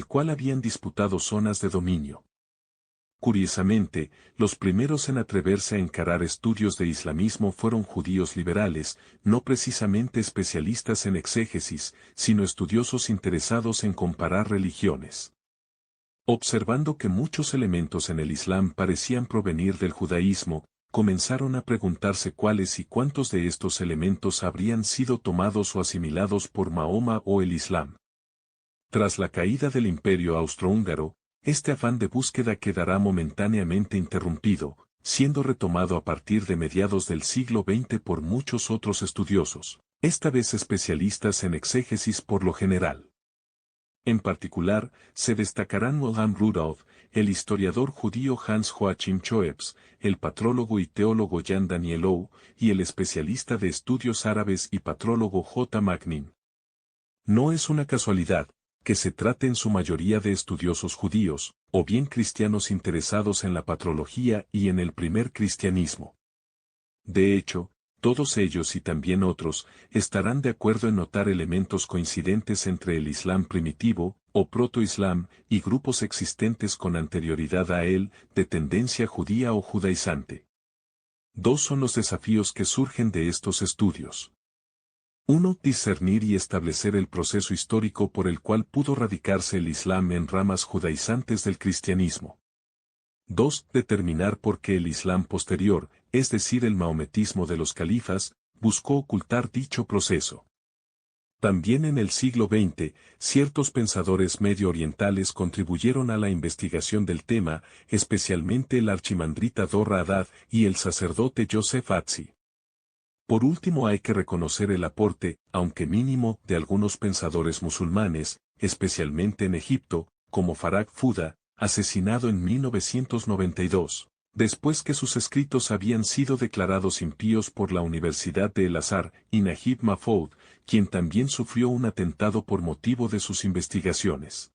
el cual habían disputado zonas de dominio. Curiosamente, los primeros en atreverse a encarar estudios de islamismo fueron judíos liberales, no precisamente especialistas en exégesis, sino estudiosos interesados en comparar religiones. Observando que muchos elementos en el Islam parecían provenir del judaísmo, comenzaron a preguntarse cuáles y cuántos de estos elementos habrían sido tomados o asimilados por Mahoma o el Islam. Tras la caída del Imperio austrohúngaro, este afán de búsqueda quedará momentáneamente interrumpido, siendo retomado a partir de mediados del siglo XX por muchos otros estudiosos, esta vez especialistas en exégesis por lo general. En particular, se destacarán Mohammad Rudolf, el historiador judío Hans Joachim Choeps, el patrólogo y teólogo Jan Danielou, y el especialista de estudios árabes y patrólogo J. Magnin. No es una casualidad que se trate en su mayoría de estudiosos judíos, o bien cristianos interesados en la patrología y en el primer cristianismo. De hecho, todos ellos y también otros, estarán de acuerdo en notar elementos coincidentes entre el Islam primitivo, o proto-Islam, y grupos existentes con anterioridad a él, de tendencia judía o judaizante. Dos son los desafíos que surgen de estos estudios. 1. Discernir y establecer el proceso histórico por el cual pudo radicarse el Islam en ramas judaizantes del cristianismo. 2. Determinar por qué el Islam posterior, es decir el maometismo de los califas, buscó ocultar dicho proceso. También en el siglo XX, ciertos pensadores medio orientales contribuyeron a la investigación del tema, especialmente el archimandrita Dorra Haddad y el sacerdote Joseph Atzi. Por último hay que reconocer el aporte, aunque mínimo, de algunos pensadores musulmanes, especialmente en Egipto, como Farag Fuda, asesinado en 1992, después que sus escritos habían sido declarados impíos por la Universidad de El Azhar, y Najib Mahfoud, quien también sufrió un atentado por motivo de sus investigaciones.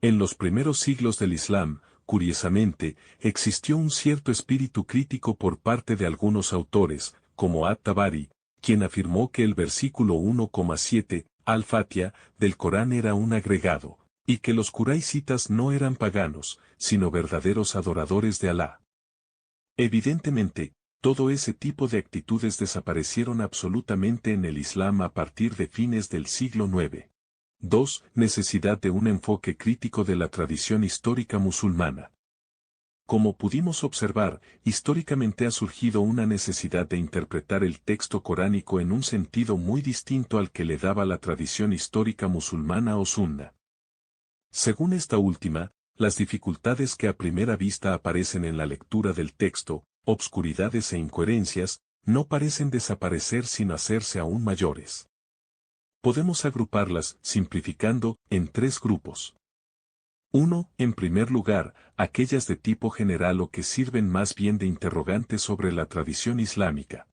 En los primeros siglos del Islam, curiosamente, existió un cierto espíritu crítico por parte de algunos autores, como At-Tabari, quien afirmó que el versículo 1,7, Al-Fatiha, del Corán era un agregado, y que los quraishitas no eran paganos, sino verdaderos adoradores de Alá. Evidentemente, todo ese tipo de actitudes desaparecieron absolutamente en el Islam a partir de fines del siglo IX. 2. Necesidad de un enfoque crítico de la tradición histórica musulmana. Como pudimos observar, históricamente ha surgido una necesidad de interpretar el texto coránico en un sentido muy distinto al que le daba la tradición histórica musulmana o sunna. Según esta última, las dificultades que a primera vista aparecen en la lectura del texto, obscuridades e incoherencias, no parecen desaparecer sino hacerse aún mayores. Podemos agruparlas, simplificando, en tres grupos. 1. En primer lugar, aquellas de tipo general o que sirven más bien de interrogante sobre la tradición islámica.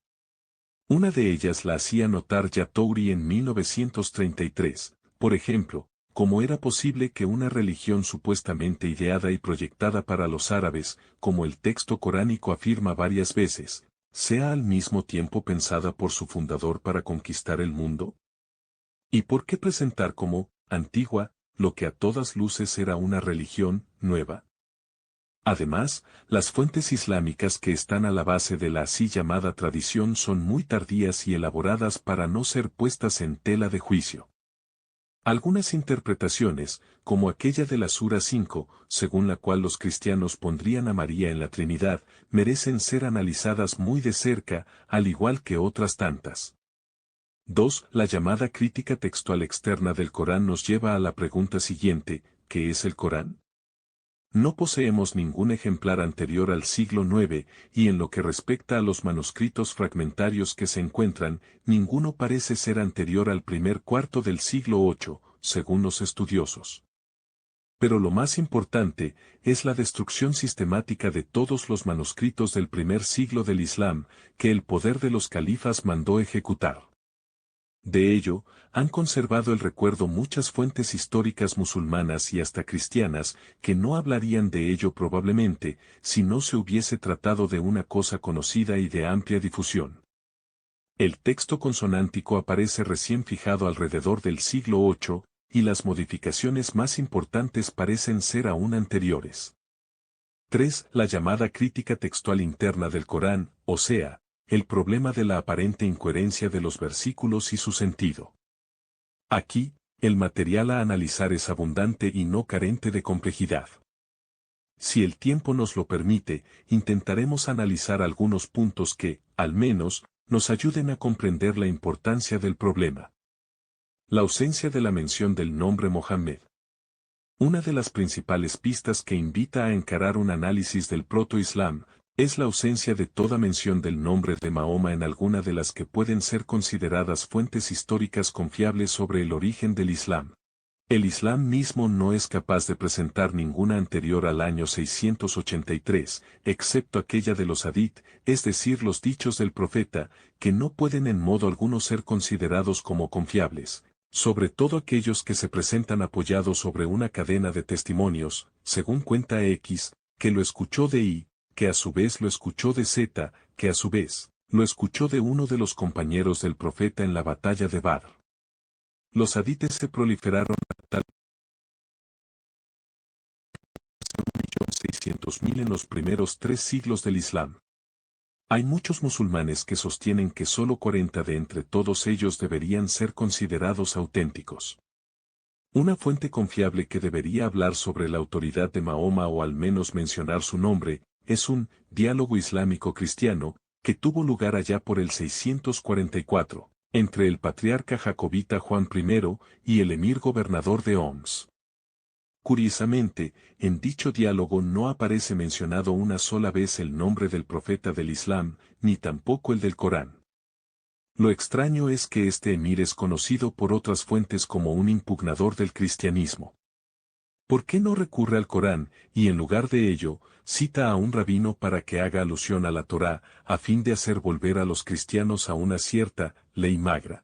Una de ellas la hacía notar Yatouri en 1933, por ejemplo, cómo era posible que una religión supuestamente ideada y proyectada para los árabes, como el texto coránico afirma varias veces, sea al mismo tiempo pensada por su fundador para conquistar el mundo. ¿Y por qué presentar como antigua lo que a todas luces era una religión nueva? Además, las fuentes islámicas que están a la base de la así llamada tradición son muy tardías y elaboradas para no ser puestas en tela de juicio. Algunas interpretaciones, como aquella de la Sura 5, según la cual los cristianos pondrían a María en la Trinidad, merecen ser analizadas muy de cerca, al igual que otras tantas. 2. La llamada crítica textual externa del Corán nos lleva a la pregunta siguiente: ¿qué es el Corán? No poseemos ningún ejemplar anterior al siglo IX, y en lo que respecta a los manuscritos fragmentarios que se encuentran, ninguno parece ser anterior al primer cuarto del siglo VIII, según los estudiosos. Pero lo más importante es la destrucción sistemática de todos los manuscritos del primer siglo del Islam, que el poder de los califas mandó ejecutar. De ello, han conservado el recuerdo muchas fuentes históricas musulmanas y hasta cristianas, que no hablarían de ello probablemente, si no se hubiese tratado de una cosa conocida y de amplia difusión. El texto consonántico aparece recién fijado alrededor del siglo VIII, y las modificaciones más importantes parecen ser aún anteriores. 3. La llamada crítica textual interna del Corán, o sea, el problema de la aparente incoherencia de los versículos y su sentido. Aquí, el material a analizar es abundante y no carente de complejidad. Si el tiempo nos lo permite, intentaremos analizar algunos puntos que, al menos, nos ayuden a comprender la importancia del problema. La ausencia de la mención del nombre Mohammed. Una de las principales pistas que invita a encarar un análisis del proto-islam es la ausencia de toda mención del nombre de Mahoma en alguna de las que pueden ser consideradas fuentes históricas confiables sobre el origen del Islam. El Islam mismo no es capaz de presentar ninguna anterior al año 683, excepto aquella de los hadith, es decir, los dichos del profeta, que no pueden en modo alguno ser considerados como confiables, sobre todo aquellos que se presentan apoyados sobre una cadena de testimonios, según cuenta X, que lo escuchó de Y, que a su vez lo escuchó de Z, que a su vez lo escuchó de uno de los compañeros del profeta en la batalla de Badr. Los hadites se proliferaron a tal 1.600.000 en los primeros 3 siglos del Islam. Hay muchos musulmanes que sostienen que solo 40 de entre todos ellos deberían ser considerados auténticos. Una fuente confiable que debería hablar sobre la autoridad de Mahoma o al menos mencionar su nombre, es un diálogo islámico cristiano, que tuvo lugar allá por el 644, entre el patriarca jacobita Juan I y el emir gobernador de Homs. Curiosamente, en dicho diálogo no aparece mencionado una sola vez el nombre del profeta del Islam, ni tampoco el del Corán. Lo extraño es que este emir es conocido por otras fuentes como un impugnador del cristianismo. ¿Por qué no recurre al Corán, y en lugar de ello, cita a un rabino para que haga alusión a la Torá, a fin de hacer volver a los cristianos a una cierta ley magra?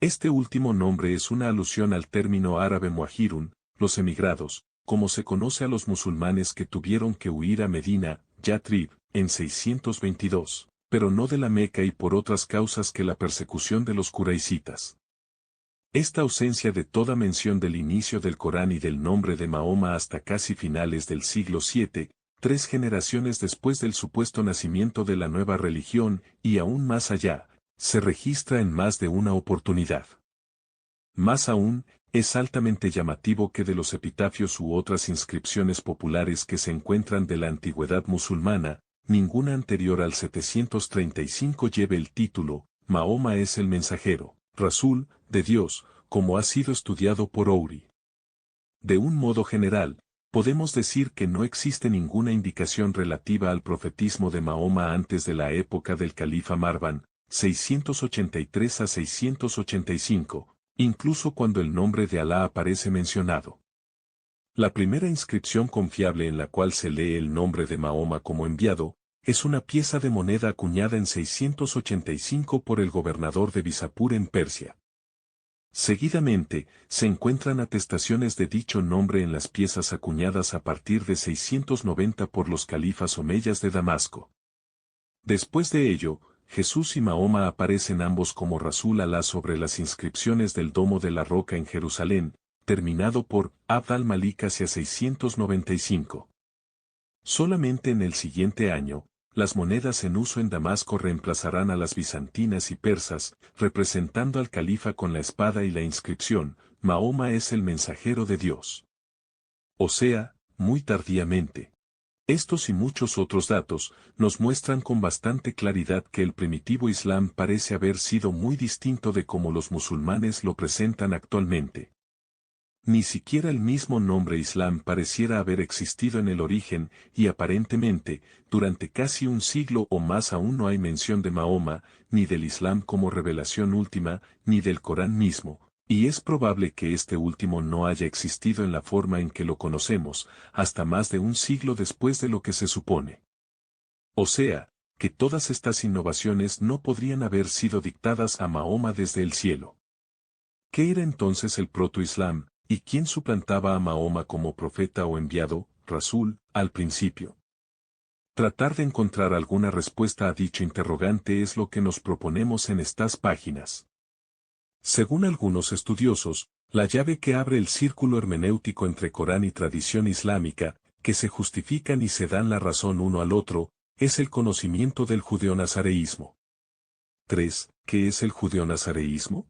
Este último nombre es una alusión al término árabe muhajirun, los emigrados, como se conoce a los musulmanes que tuvieron que huir a Medina, Yatrib, en 622, pero no de la Meca y por otras causas que la persecución de los quraishitas. Esta ausencia de toda mención del inicio del Corán y del nombre de Mahoma hasta casi finales del siglo VII, 3 generaciones después del supuesto nacimiento de la nueva religión, y aún más allá, se registra en más de una oportunidad. Más aún, es altamente llamativo que de los epitafios u otras inscripciones populares que se encuentran de la antigüedad musulmana, ninguna anterior al 735 lleve el título, Mahoma es el mensajero, Rasul, de Dios, como ha sido estudiado por Ouri. De un modo general, podemos decir que no existe ninguna indicación relativa al profetismo de Mahoma antes de la época del califa Marwan, 683 a 685, incluso cuando el nombre de Alá aparece mencionado. La primera inscripción confiable en la cual se lee el nombre de Mahoma como enviado, es una pieza de moneda acuñada en 685 por el gobernador de Bisapur en Persia. Seguidamente, se encuentran atestaciones de dicho nombre en las piezas acuñadas a partir de 690 por los califas omeyas de Damasco. Después de ello, Jesús y Mahoma aparecen ambos como Rasul Alá sobre las inscripciones del Domo de la Roca en Jerusalén, terminado por Abd al-Malik hacia 695. Solamente en el siguiente año, las monedas en uso en Damasco reemplazarán a las bizantinas y persas, representando al califa con la espada y la inscripción, Mahoma es el mensajero de Dios. O sea, muy tardíamente. Estos y muchos otros datos, nos muestran con bastante claridad que el primitivo Islam parece haber sido muy distinto de como los musulmanes lo presentan actualmente. Ni siquiera el mismo nombre Islam pareciera haber existido en el origen, y aparentemente, durante casi un siglo o más aún no hay mención de Mahoma, ni del Islam como revelación última, ni del Corán mismo, y es probable que este último no haya existido en la forma en que lo conocemos, hasta más de un siglo después de lo que se supone. O sea, que todas estas innovaciones no podrían haber sido dictadas a Mahoma desde el cielo. ¿Qué era entonces el proto-Islam? ¿Y quién suplantaba a Mahoma como profeta o enviado, Rasul, al principio? Tratar de encontrar alguna respuesta a dicho interrogante es lo que nos proponemos en estas páginas. Según algunos estudiosos, La llave que abre el círculo hermenéutico entre Corán y tradición islámica, que se justifican y se dan la razón uno al otro, es el conocimiento del judeo-nazareísmo. 3. ¿Qué es el judeo-nazareísmo?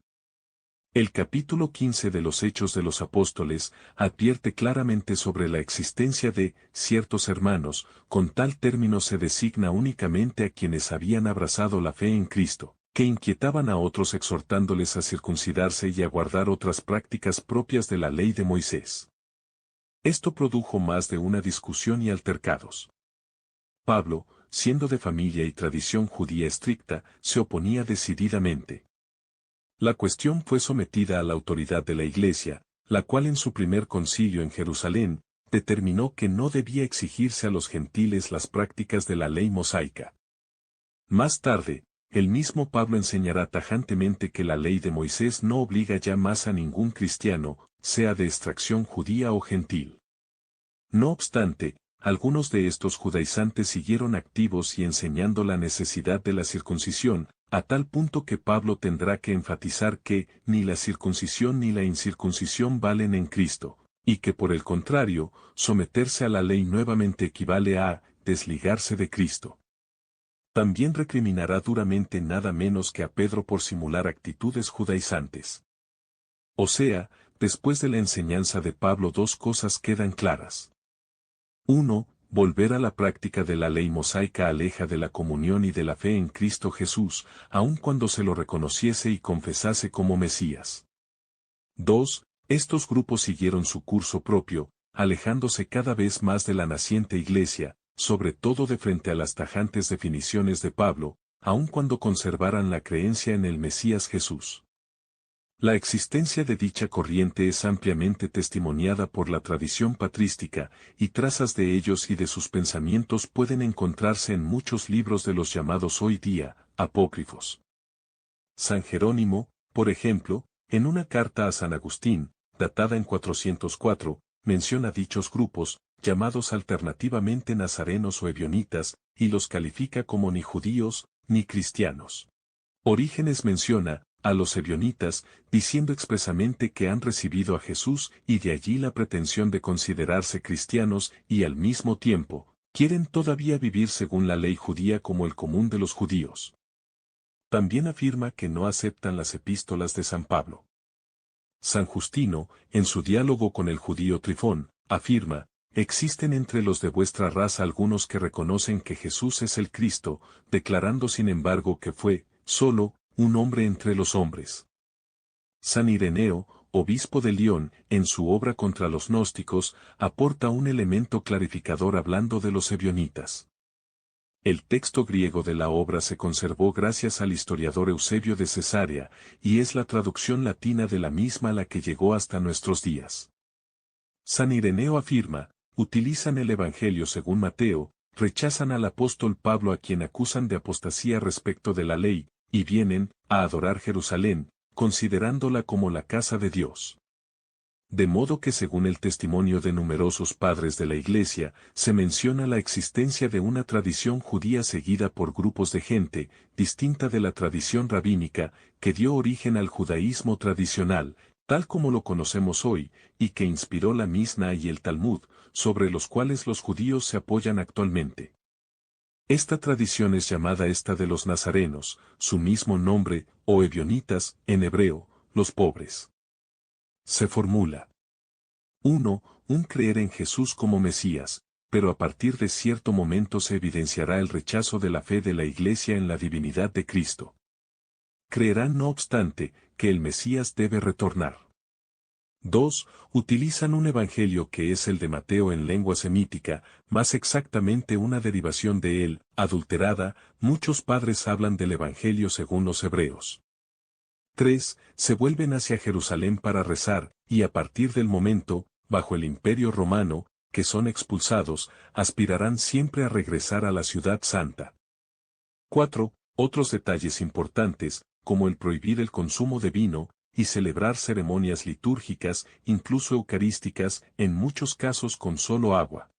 El capítulo 15 de los Hechos de los Apóstoles advierte claramente sobre la existencia de ciertos hermanos, con tal término se designa únicamente a quienes habían abrazado la fe en Cristo, que inquietaban a otros exhortándoles a circuncidarse y a guardar otras prácticas propias de la ley de Moisés. Esto produjo más de una discusión y altercados. Pablo, siendo de familia y tradición judía estricta, se oponía decididamente. La cuestión fue sometida a la autoridad de la Iglesia, la cual en su primer concilio en Jerusalén, determinó que no debía exigirse a los gentiles las prácticas de la ley mosaica. Más tarde, el mismo Pablo enseñará tajantemente que la ley de Moisés no obliga ya más a ningún cristiano, sea de extracción judía o gentil. No obstante, algunos de estos judaizantes siguieron activos y enseñando la necesidad de la circuncisión, a tal punto que Pablo tendrá que enfatizar que ni la circuncisión ni la incircuncisión valen en Cristo, y que por el contrario, someterse a la ley nuevamente equivale a desligarse de Cristo. También recriminará duramente nada menos que a Pedro por simular actitudes judaizantes. O sea, después de la enseñanza de Pablo dos cosas quedan claras. 1. Volver a la práctica de la ley mosaica aleja de la comunión y de la fe en Cristo Jesús, aun cuando se lo reconociese y confesase como Mesías. 2. Estos grupos siguieron su curso propio, alejándose cada vez más de la naciente iglesia, sobre todo de frente a las tajantes definiciones de Pablo, aun cuando conservaran la creencia en el Mesías Jesús. La existencia de dicha corriente es ampliamente testimoniada por la tradición patrística, y trazas de ellos y de sus pensamientos pueden encontrarse en muchos libros de los llamados hoy día, apócrifos. San Jerónimo, por ejemplo, en una carta a San Agustín, datada en 404, menciona dichos grupos, llamados alternativamente nazarenos o ebionitas, y los califica como ni judíos, ni cristianos. Orígenes menciona a los ebionitas, diciendo expresamente que han recibido a Jesús y de allí la pretensión de considerarse cristianos y al mismo tiempo, quieren todavía vivir según la ley judía como el común de los judíos. También afirma que no aceptan las epístolas de San Pablo. San Justino, en su diálogo con el judío Trifón, afirma, existen entre los de vuestra raza algunos que reconocen que Jesús es el Cristo, declarando sin embargo que fue, solo, un hombre entre los hombres. San Ireneo, obispo de León, en su obra contra los gnósticos, aporta un elemento clarificador hablando de los ebionitas. El texto griego de la obra se conservó gracias al historiador Eusebio de Cesarea, y es la traducción latina de la misma la que llegó hasta nuestros días. San Ireneo afirma, utilizan el Evangelio según Mateo, rechazan al apóstol Pablo a quien acusan de apostasía respecto de la ley, y vienen a adorar Jerusalén, considerándola como la casa de Dios. De modo que según el testimonio de numerosos padres de la Iglesia, se menciona la existencia de una tradición judía seguida por grupos de gente, distinta de la tradición rabínica, que dio origen al judaísmo tradicional, tal como lo conocemos hoy, y que inspiró la Misna y el Talmud, sobre los cuales los judíos se apoyan actualmente. Esta tradición es llamada esta de los nazarenos, su mismo nombre, o ebionitas, en hebreo, los pobres. Se formula 1. Un creer en Jesús como Mesías, pero a partir de cierto momento se evidenciará el rechazo de la fe de la Iglesia en la divinidad de Cristo. Creerán no obstante, que el Mesías debe retornar. 2. Utilizan un evangelio que es el de Mateo en lengua semítica, más exactamente una derivación de él, adulterada, muchos padres hablan del evangelio según los hebreos. 3. Se vuelven hacia Jerusalén para rezar, y a partir del momento, bajo el imperio romano, que son expulsados, aspirarán siempre a regresar a la ciudad santa. 4. Otros detalles importantes, como el prohibir el consumo de vino, y celebrar ceremonias litúrgicas, incluso eucarísticas, en muchos casos con solo agua.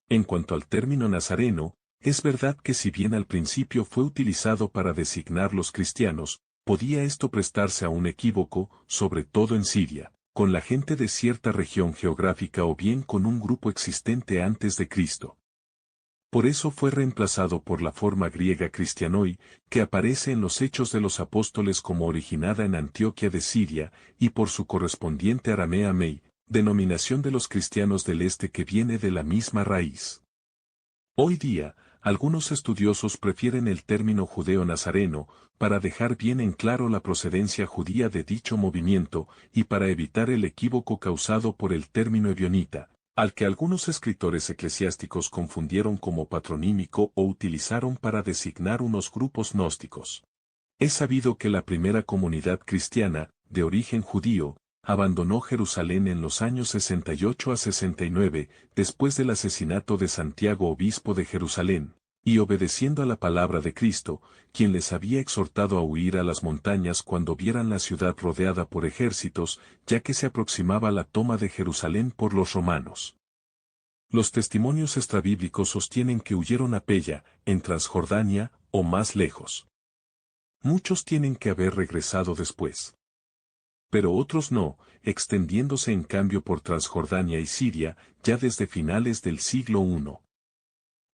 En cuanto al término nazareno, es verdad que si bien al principio fue utilizado para designar los cristianos, podía esto prestarse a un equívoco, sobre todo en Siria, con la gente de cierta región geográfica o bien con un grupo existente antes de Cristo. Por eso fue reemplazado por la forma griega cristianoi, que aparece en los Hechos de los Apóstoles como originada en Antioquía de Siria, y por su correspondiente aramea mei, denominación de los cristianos del este que viene de la misma raíz. Hoy día, algunos estudiosos prefieren el término judeo-nazareno, para dejar bien en claro la procedencia judía de dicho movimiento, y para evitar el equívoco causado por el término ebionita, al que algunos escritores eclesiásticos confundieron como patronímico o utilizaron para designar unos grupos gnósticos. Es sabido que la primera comunidad cristiana, de origen judío, abandonó Jerusalén en los años 68 a 69, después del asesinato de Santiago obispo de Jerusalén, y obedeciendo a la palabra de Cristo, quien les había exhortado a huir a las montañas cuando vieran la ciudad rodeada por ejércitos, ya que se aproximaba la toma de Jerusalén por los romanos. Los testimonios extrabíblicos sostienen que huyeron a Pella, en Transjordania, o más lejos. Muchos tienen que haber regresado después. Pero otros no, extendiéndose en cambio por Transjordania y Siria, ya desde finales del siglo I.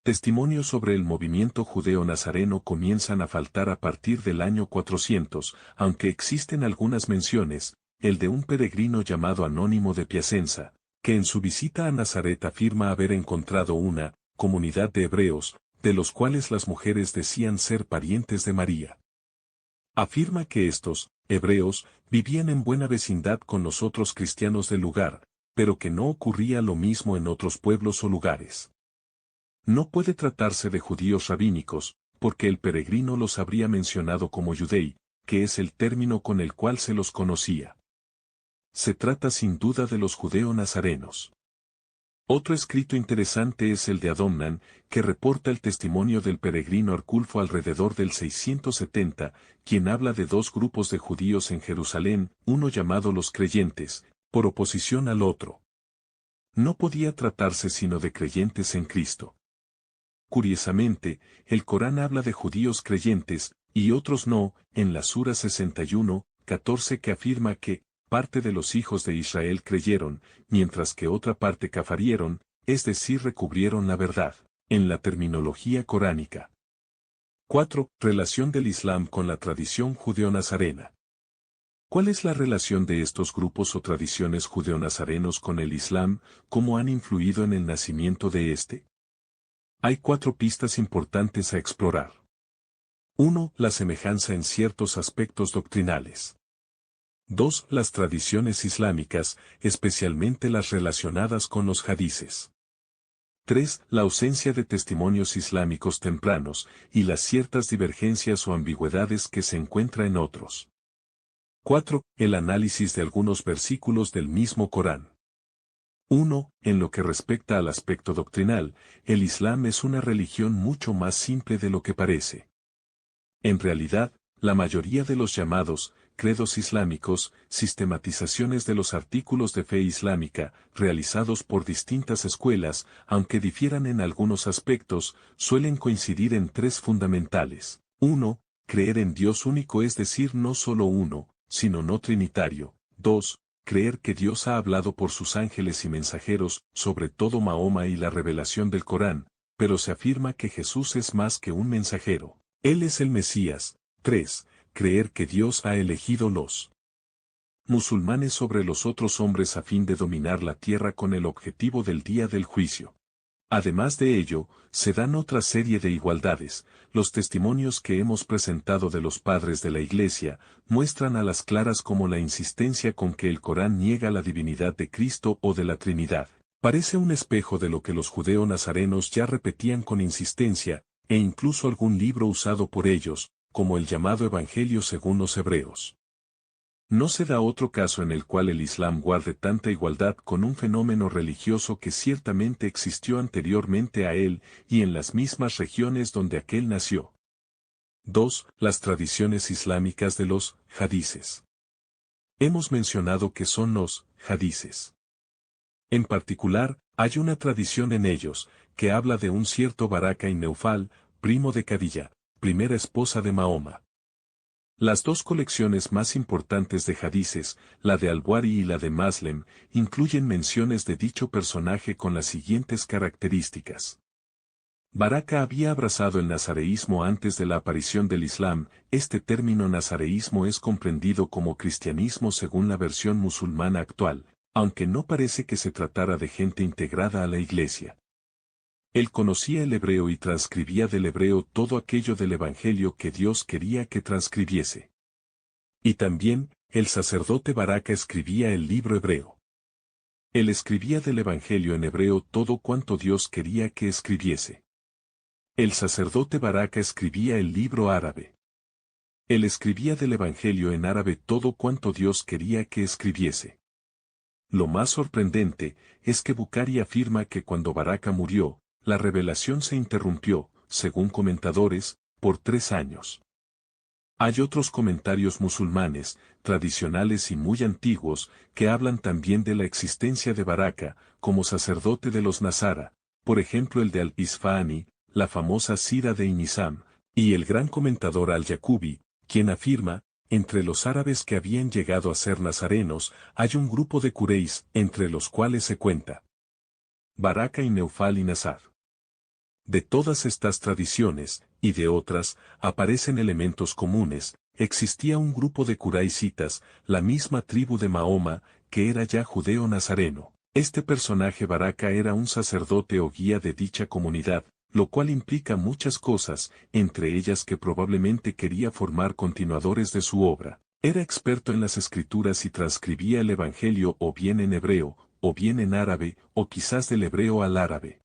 Testimonios sobre el movimiento judeo-nazareno comienzan a faltar a partir del año 400, aunque existen algunas menciones, el de un peregrino llamado Anónimo de Piacenza, que en su visita a Nazaret afirma haber encontrado una comunidad de hebreos, de los cuales las mujeres decían ser parientes de María. Afirma que estos, hebreos, vivían en buena vecindad con los otros cristianos del lugar, pero que no ocurría lo mismo en otros pueblos o lugares. No puede tratarse de judíos rabínicos, porque el peregrino los habría mencionado como judei, que es el término con el cual se los conocía. Se trata sin duda de los judeo-nazarenos. Otro escrito interesante es el de Adomnan, que reporta el testimonio del peregrino Arculfo alrededor del 670, quien habla de dos grupos de judíos en Jerusalén, uno llamado los creyentes, por oposición al otro. No podía tratarse sino de creyentes en Cristo. Curiosamente, el Corán habla de judíos creyentes, y otros no, en la Sura 61, 14 que afirma que, parte de los hijos de Israel creyeron, mientras que otra parte cafarieron, es decir recubrieron la verdad, en la terminología coránica. 4. Relación del Islam con la tradición judeo-nazarena. ¿Cuál es la relación de estos grupos o tradiciones judeo-nazarenos con el Islam? ¿Cómo han influido en el nacimiento de este? Hay 4 pistas importantes a explorar. 1. La semejanza en ciertos aspectos doctrinales. 2. Las tradiciones islámicas, especialmente las relacionadas con los hadices. 3. La ausencia de testimonios islámicos tempranos, y las ciertas divergencias o ambigüedades que se encuentra en otros. 4. El análisis de algunos versículos del mismo Corán. 1. En lo que respecta al aspecto doctrinal, el Islam es una religión mucho más simple de lo que parece. En realidad, la mayoría de los llamados credos islámicos, sistematizaciones de los artículos de fe islámica, realizados por distintas escuelas, aunque difieran en algunos aspectos, suelen coincidir en 3 fundamentales. 1. Creer en Dios único, es decir, no solo uno, sino no trinitario. 2. Creer que Dios ha hablado por sus ángeles y mensajeros, sobre todo Mahoma y la revelación del Corán, pero se afirma que Jesús es más que un mensajero. Él es el Mesías. 3. Creer que Dios ha elegido los musulmanes sobre los otros hombres a fin de dominar la tierra con el objetivo del día del juicio. Además de ello, se dan otra serie de igualdades. Los testimonios que hemos presentado de los padres de la Iglesia muestran a las claras como la insistencia con que el Corán niega la divinidad de Cristo o de la Trinidad. Parece un espejo de lo que los judeo-nazarenos ya repetían con insistencia, e incluso algún libro usado por ellos, como el llamado Evangelio según los Hebreos. No se da otro caso en el cual el Islam guarde tanta igualdad con un fenómeno religioso que ciertamente existió anteriormente a él y en las mismas regiones donde aquel nació. 2. Las tradiciones islámicas de los hadices. Hemos mencionado que son los hadices. En particular, hay una tradición en ellos, que habla de un cierto Baraka y Neufal, primo de Khadija, primera esposa de Mahoma. Las dos colecciones más importantes de hadices, la de Al-Bukhari y la de Muslim, incluyen menciones de dicho personaje con las siguientes características. Baraka había abrazado el nazareísmo antes de la aparición del Islam. Este término nazareísmo es comprendido como cristianismo según la versión musulmana actual, aunque no parece que se tratara de gente integrada a la iglesia. Él conocía el hebreo y transcribía del hebreo todo aquello del Evangelio que Dios quería que transcribiese. Y también, el sacerdote Baraka escribía el libro hebreo. Él escribía del Evangelio en hebreo todo cuanto Dios quería que escribiese. El sacerdote Baraka escribía el libro árabe. Él escribía del Evangelio en árabe todo cuanto Dios quería que escribiese. Lo más sorprendente es que Bukhari afirma que cuando Baraka murió, la revelación se interrumpió, según comentadores, por 3 años. Hay otros comentarios musulmanes, tradicionales y muy antiguos, que hablan también de la existencia de Baraka, como sacerdote de los Nazara, por ejemplo el de Al-Isfahani, la famosa Sira de Inizam, y el gran comentador Al-Yaqubi, quien afirma, entre los árabes que habían llegado a ser nazarenos, hay un grupo de Quraysh, entre los cuales se cuenta Baraka y Neufal y Nazar. De todas estas tradiciones, y de otras, aparecen elementos comunes. Existía un grupo de Quraishitas, la misma tribu de Mahoma, que era ya judeo-nazareno. Este personaje Baraka era un sacerdote o guía de dicha comunidad, lo cual implica muchas cosas, entre ellas que probablemente quería formar continuadores de su obra. Era experto en las escrituras y transcribía el Evangelio o bien en hebreo, o bien en árabe, o quizás del hebreo al árabe.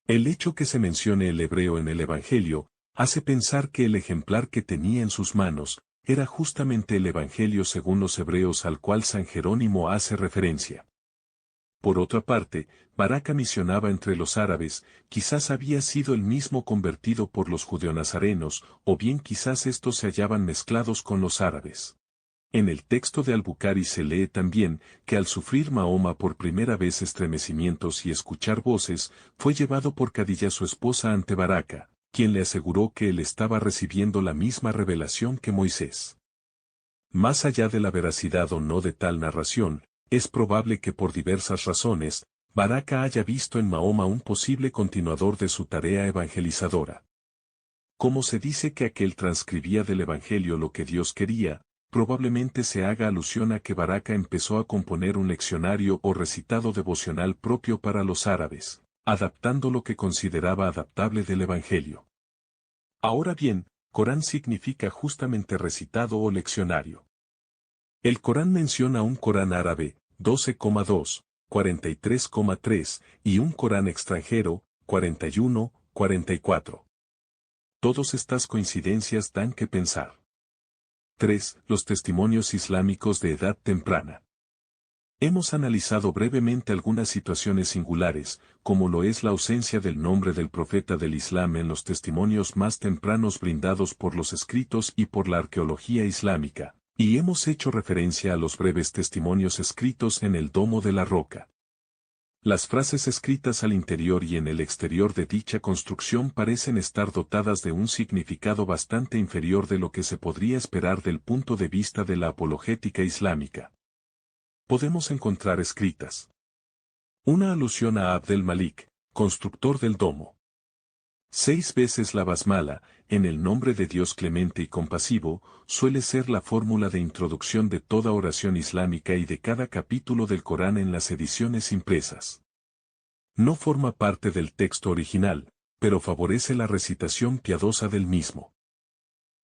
El hecho que se mencione el hebreo en el Evangelio, hace pensar que el ejemplar que tenía en sus manos, era justamente el Evangelio según los hebreos al cual San Jerónimo hace referencia. Por otra parte, Baraka misionaba entre los árabes, quizás había sido el mismo convertido por los judeonazarenos, o bien quizás estos se hallaban mezclados con los árabes. En el texto de Al-Bukhari se lee también que al sufrir Mahoma por primera vez estremecimientos y escuchar voces, fue llevado por Khadija su esposa ante Baraka, quien le aseguró que él estaba recibiendo la misma revelación que Moisés. Más allá de la veracidad o no de tal narración, es probable que por diversas razones, Baraka haya visto en Mahoma un posible continuador de su tarea evangelizadora. Como se dice que aquel transcribía del Evangelio lo que Dios quería, probablemente se haga alusión a que Baraka empezó a componer un leccionario o recitado devocional propio para los árabes, adaptando lo que consideraba adaptable del Evangelio. Ahora bien, Corán significa justamente recitado o leccionario. El Corán menciona un Corán árabe, 12,2, 43,3, y un Corán extranjero, 41, 44. Todas estas coincidencias dan que pensar. 3. Los testimonios islámicos de edad temprana. Hemos analizado brevemente algunas situaciones singulares, como lo es la ausencia del nombre del profeta del Islam en los testimonios más tempranos brindados por los escritos y por la arqueología islámica, y hemos hecho referencia a los breves testimonios escritos en el Domo de la Roca. Las frases escritas al interior y en el exterior de dicha construcción parecen estar dotadas de un significado bastante inferior de lo que se podría esperar del punto de vista de la apologética islámica. Podemos encontrar escritas una alusión a Abd el-Malik, constructor del domo. 6 veces la basmala, en el nombre de Dios clemente y compasivo, suele ser la fórmula de introducción de toda oración islámica y de cada capítulo del Corán en las ediciones impresas. No forma parte del texto original, pero favorece la recitación piadosa del mismo.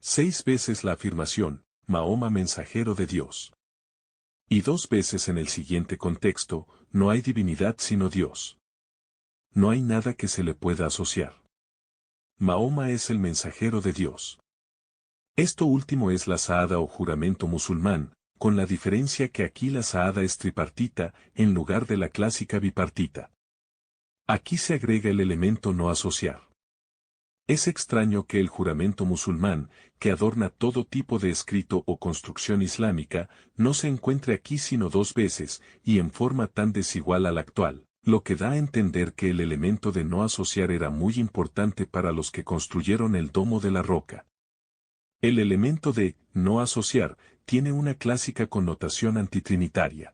6 veces la afirmación, Mahoma mensajero de Dios. Y 2 veces en el siguiente contexto, no hay divinidad sino Dios. No hay nada que se le pueda asociar. Mahoma es el mensajero de Dios. Esto último es la saada o juramento musulmán, con la diferencia que aquí la saada es tripartita, en lugar de la clásica bipartita. Aquí se agrega el elemento no asociar. Es extraño que el juramento musulmán, que adorna todo tipo de escrito o construcción islámica, no se encuentre aquí sino 2 veces, y en forma tan desigual a la actual, lo que da a entender que el elemento de no asociar era muy importante para los que construyeron el Domo de la Roca. El elemento de no asociar tiene una clásica connotación antitrinitaria.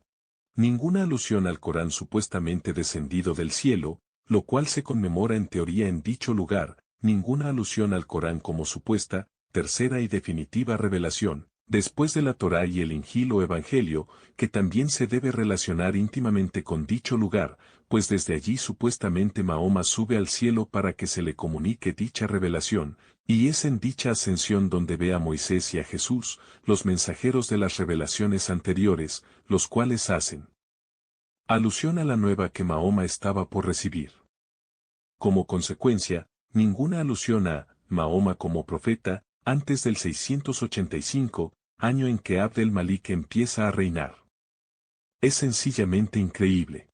Ninguna alusión al Corán supuestamente descendido del cielo, lo cual se conmemora en teoría en dicho lugar, ninguna alusión al Corán como supuesta, tercera y definitiva revelación, después de la Torá y el Injil o Evangelio, que también se debe relacionar íntimamente con dicho lugar, pues desde allí supuestamente Mahoma sube al cielo para que se le comunique dicha revelación, y es en dicha ascensión donde ve a Moisés y a Jesús, los mensajeros de las revelaciones anteriores, los cuales hacen alusión a la nueva que Mahoma estaba por recibir. Como consecuencia, ninguna alusión a Mahoma como profeta, antes del 685, año en que Abd el-Malik empieza a reinar. Es sencillamente increíble.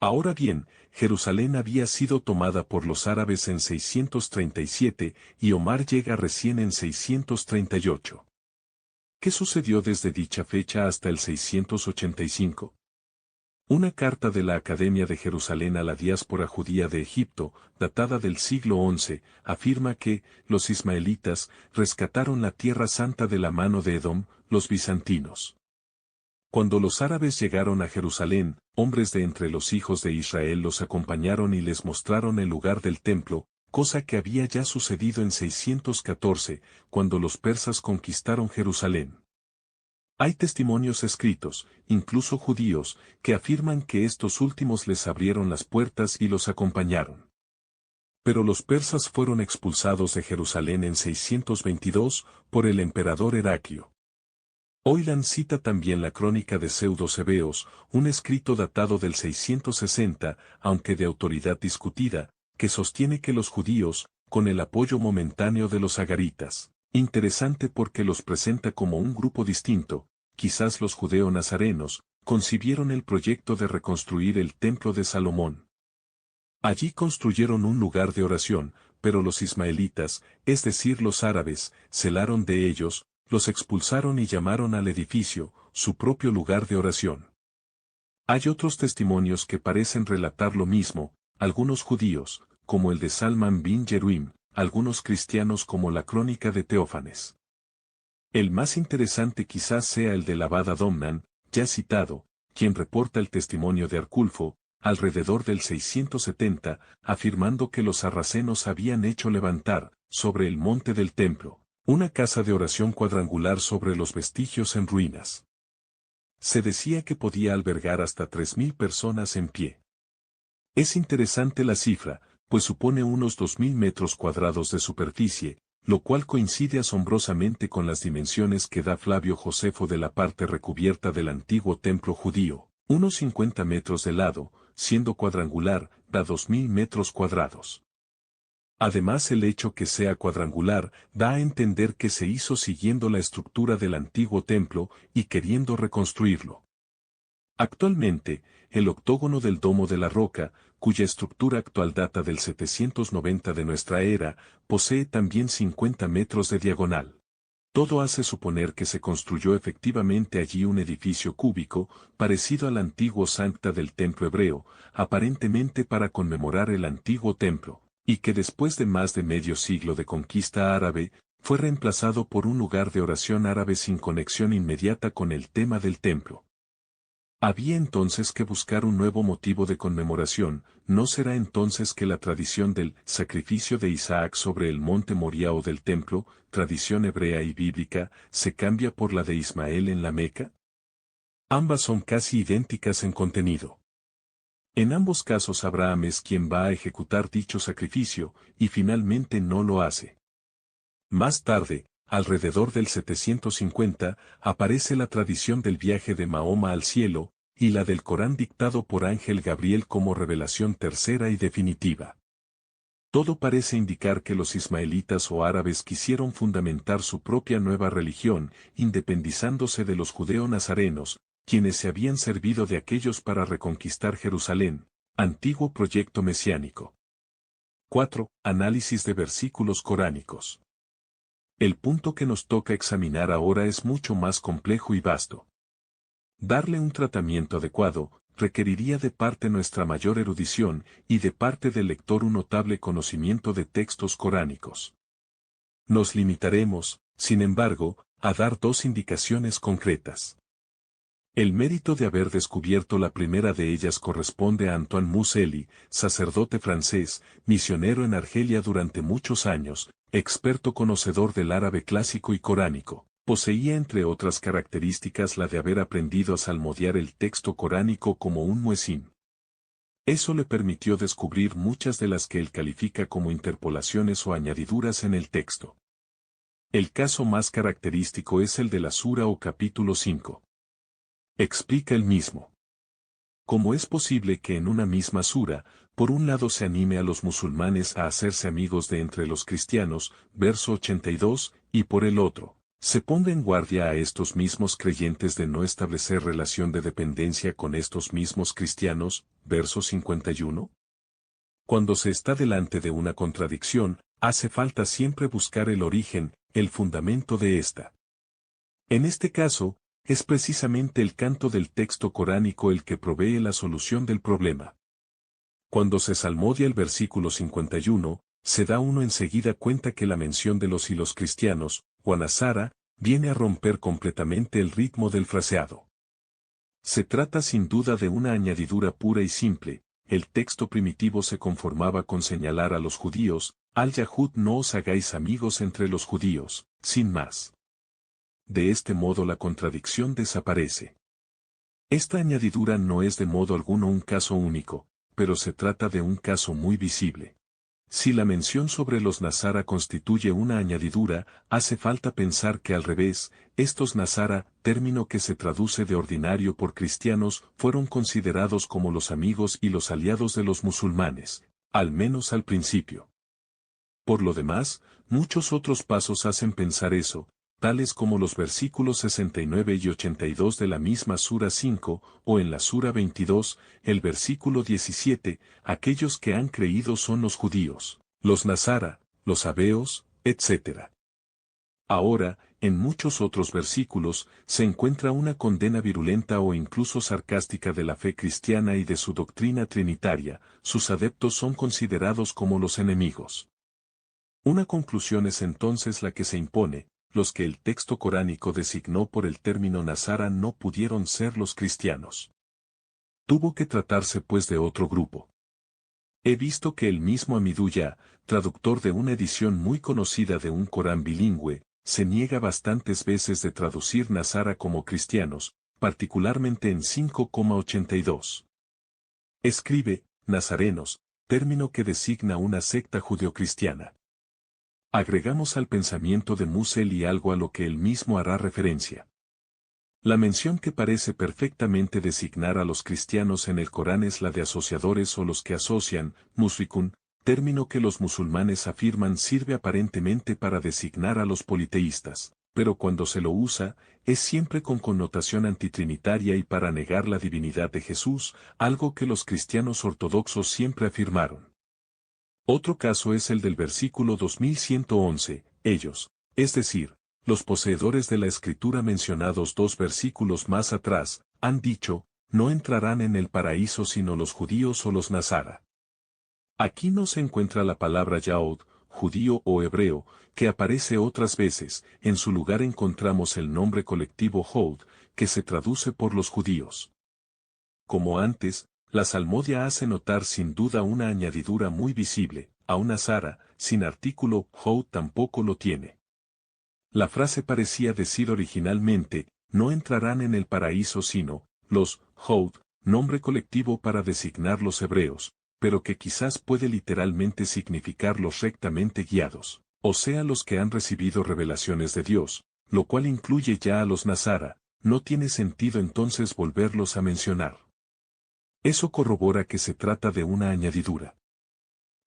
Ahora bien, Jerusalén había sido tomada por los árabes en 637 y Omar llega recién en 638. ¿Qué sucedió desde dicha fecha hasta el 685? Una carta de la Academia de Jerusalén a la diáspora judía de Egipto, datada del siglo XI, afirma que los ismaelitas rescataron la tierra santa de la mano de Edom, los bizantinos. Cuando los árabes llegaron a Jerusalén, hombres de entre los hijos de Israel los acompañaron y les mostraron el lugar del templo, cosa que había ya sucedido en 614, cuando los persas conquistaron Jerusalén. Hay testimonios escritos, incluso judíos, que afirman que estos últimos les abrieron las puertas y los acompañaron. Pero los persas fueron expulsados de Jerusalén en 622 por el emperador Heraclio. Oilan cita también la crónica de Pseudo-Sebeos, un escrito datado del 660, aunque de autoridad discutida, que sostiene que los judíos, con el apoyo momentáneo de los agaritas, interesante porque los presenta como un grupo distinto, quizás los judeo-nazarenos, concibieron el proyecto de reconstruir el templo de Salomón. Allí construyeron un lugar de oración, pero los ismaelitas, es decir los árabes, celaron de ellos, los expulsaron y llamaron al edificio, su propio lugar de oración. Hay otros testimonios que parecen relatar lo mismo, algunos judíos, como el de Salman bin Jeruim, algunos cristianos como la crónica de Teófanes. El más interesante quizás sea el del abad Adomnan, ya citado, quien reporta el testimonio de Arculfo, alrededor del 670, afirmando que los sarracenos habían hecho levantar, sobre el monte del templo, una casa de oración cuadrangular sobre los vestigios en ruinas. Se decía que podía albergar hasta 3000 personas en pie. Es interesante la cifra, pues supone unos 2000 metros cuadrados de superficie, lo cual coincide asombrosamente con las dimensiones que da Flavio Josefo de la parte recubierta del antiguo templo judío, unos 50 metros de lado, siendo cuadrangular, da 2000 metros cuadrados. Además el hecho que sea cuadrangular da a entender que se hizo siguiendo la estructura del antiguo templo y queriendo reconstruirlo. Actualmente, el octógono del Domo de la Roca, cuya estructura actual data del 790 de nuestra era, posee también 50 metros de diagonal. Todo hace suponer que se construyó efectivamente allí un edificio cúbico, parecido al antiguo Sancta del templo hebreo, aparentemente para conmemorar el antiguo templo, y que después de más de medio siglo de conquista árabe, fue reemplazado por un lugar de oración árabe sin conexión inmediata con el tema del templo. Había entonces que buscar un nuevo motivo de conmemoración, ¿no será entonces que la tradición del sacrificio de Isaac sobre el monte Moría o del templo, tradición hebrea y bíblica, se cambia por la de Ismael en la Meca? Ambas son casi idénticas en contenido. En ambos casos Abraham es quien va a ejecutar dicho sacrificio, y finalmente no lo hace. Más tarde, alrededor del 750, aparece la tradición del viaje de Mahoma al cielo, y la del Corán dictado por Ángel Gabriel como revelación tercera y definitiva. Todo parece indicar que los ismaelitas o árabes quisieron fundamentar su propia nueva religión, independizándose de los judeo-nazarenos, quienes se habían servido de aquellos para reconquistar Jerusalén, antiguo proyecto mesiánico. 4. Análisis de versículos coránicos. El punto que nos toca examinar ahora es mucho más complejo y vasto. Darle un tratamiento adecuado, requeriría de parte nuestra mayor erudición y de parte del lector un notable conocimiento de textos coránicos. Nos limitaremos, sin embargo, a dar dos indicaciones concretas. El mérito de haber descubierto la primera de ellas corresponde a Antoine Museli, sacerdote francés, misionero en Argelia durante muchos años, experto conocedor del árabe clásico y coránico. Poseía entre otras características la de haber aprendido a salmodiar el texto coránico como un muezín. Eso le permitió descubrir muchas de las que él califica como interpolaciones o añadiduras en el texto. El caso más característico es el de la sura o capítulo 5. Explica el mismo. ¿Cómo es posible que en una misma sura, por un lado se anime a los musulmanes a hacerse amigos de entre los cristianos, verso 82, y por el otro, se ponga en guardia a estos mismos creyentes de no establecer relación de dependencia con estos mismos cristianos, verso 51? Cuando se está delante de una contradicción, hace falta siempre buscar el origen, el fundamento de esta. En este caso, es precisamente el canto del texto coránico el que provee la solución del problema. Cuando se salmodia el versículo 51, se da uno enseguida cuenta que la mención de los y los cristianos, o Nazara, viene a romper completamente el ritmo del fraseado. Se trata sin duda de una añadidura pura y simple. El texto primitivo se conformaba con señalar a los judíos, al-Yahud no os hagáis amigos entre los judíos, sin más. De este modo la contradicción desaparece. Esta añadidura no es de modo alguno un caso único, pero se trata de un caso muy visible. Si la mención sobre los Nazara constituye una añadidura, hace falta pensar que al revés, estos Nazara, término que se traduce de ordinario por cristianos, fueron considerados como los amigos y los aliados de los musulmanes, al menos al principio. Por lo demás, muchos otros pasos hacen pensar eso, tales como los versículos 69 y 82 de la misma Sura 5, o en la Sura 22, el versículo 17, aquellos que han creído son los judíos, los Nazara, los Sabeos, etc. Ahora, en muchos otros versículos, se encuentra una condena virulenta o incluso sarcástica de la fe cristiana y de su doctrina trinitaria, sus adeptos son considerados como los enemigos. Una conclusión es entonces la que se impone: los que el texto coránico designó por el término Nazara no pudieron ser los cristianos. Tuvo que tratarse pues de otro grupo. He visto que el mismo Amidulla, traductor de una edición muy conocida de un Corán bilingüe, se niega bastantes veces de traducir Nazara como cristianos, particularmente en 5,82. Escribe, nazarenos, término que designa una secta judeocristiana. Agregamos al pensamiento de Museli algo a lo que él mismo hará referencia. La mención que parece perfectamente designar a los cristianos en el Corán es la de asociadores o los que asocian, musrikun, término que los musulmanes afirman sirve aparentemente para designar a los politeístas, pero cuando se lo usa, es siempre con connotación antitrinitaria y para negar la divinidad de Jesús, algo que los cristianos ortodoxos siempre afirmaron. Otro caso es el del versículo 2111, ellos, es decir, los poseedores de la escritura mencionados dos versículos más atrás, han dicho, no entrarán en el paraíso sino los judíos o los Nazara. Aquí no se encuentra la palabra Yahud, judío o hebreo, que aparece otras veces, en su lugar encontramos el nombre colectivo Hod, que se traduce por los judíos. Como antes, la salmodia hace notar sin duda una añadidura muy visible, a una Nazara, sin artículo, Hod tampoco lo tiene. La frase parecía decir originalmente, no entrarán en el paraíso sino, los, Hod, nombre colectivo para designar los hebreos, pero que quizás puede literalmente significar los rectamente guiados, o sea los que han recibido revelaciones de Dios, lo cual incluye ya a los Nazara, no tiene sentido entonces volverlos a mencionar. Eso corrobora que se trata de una añadidura.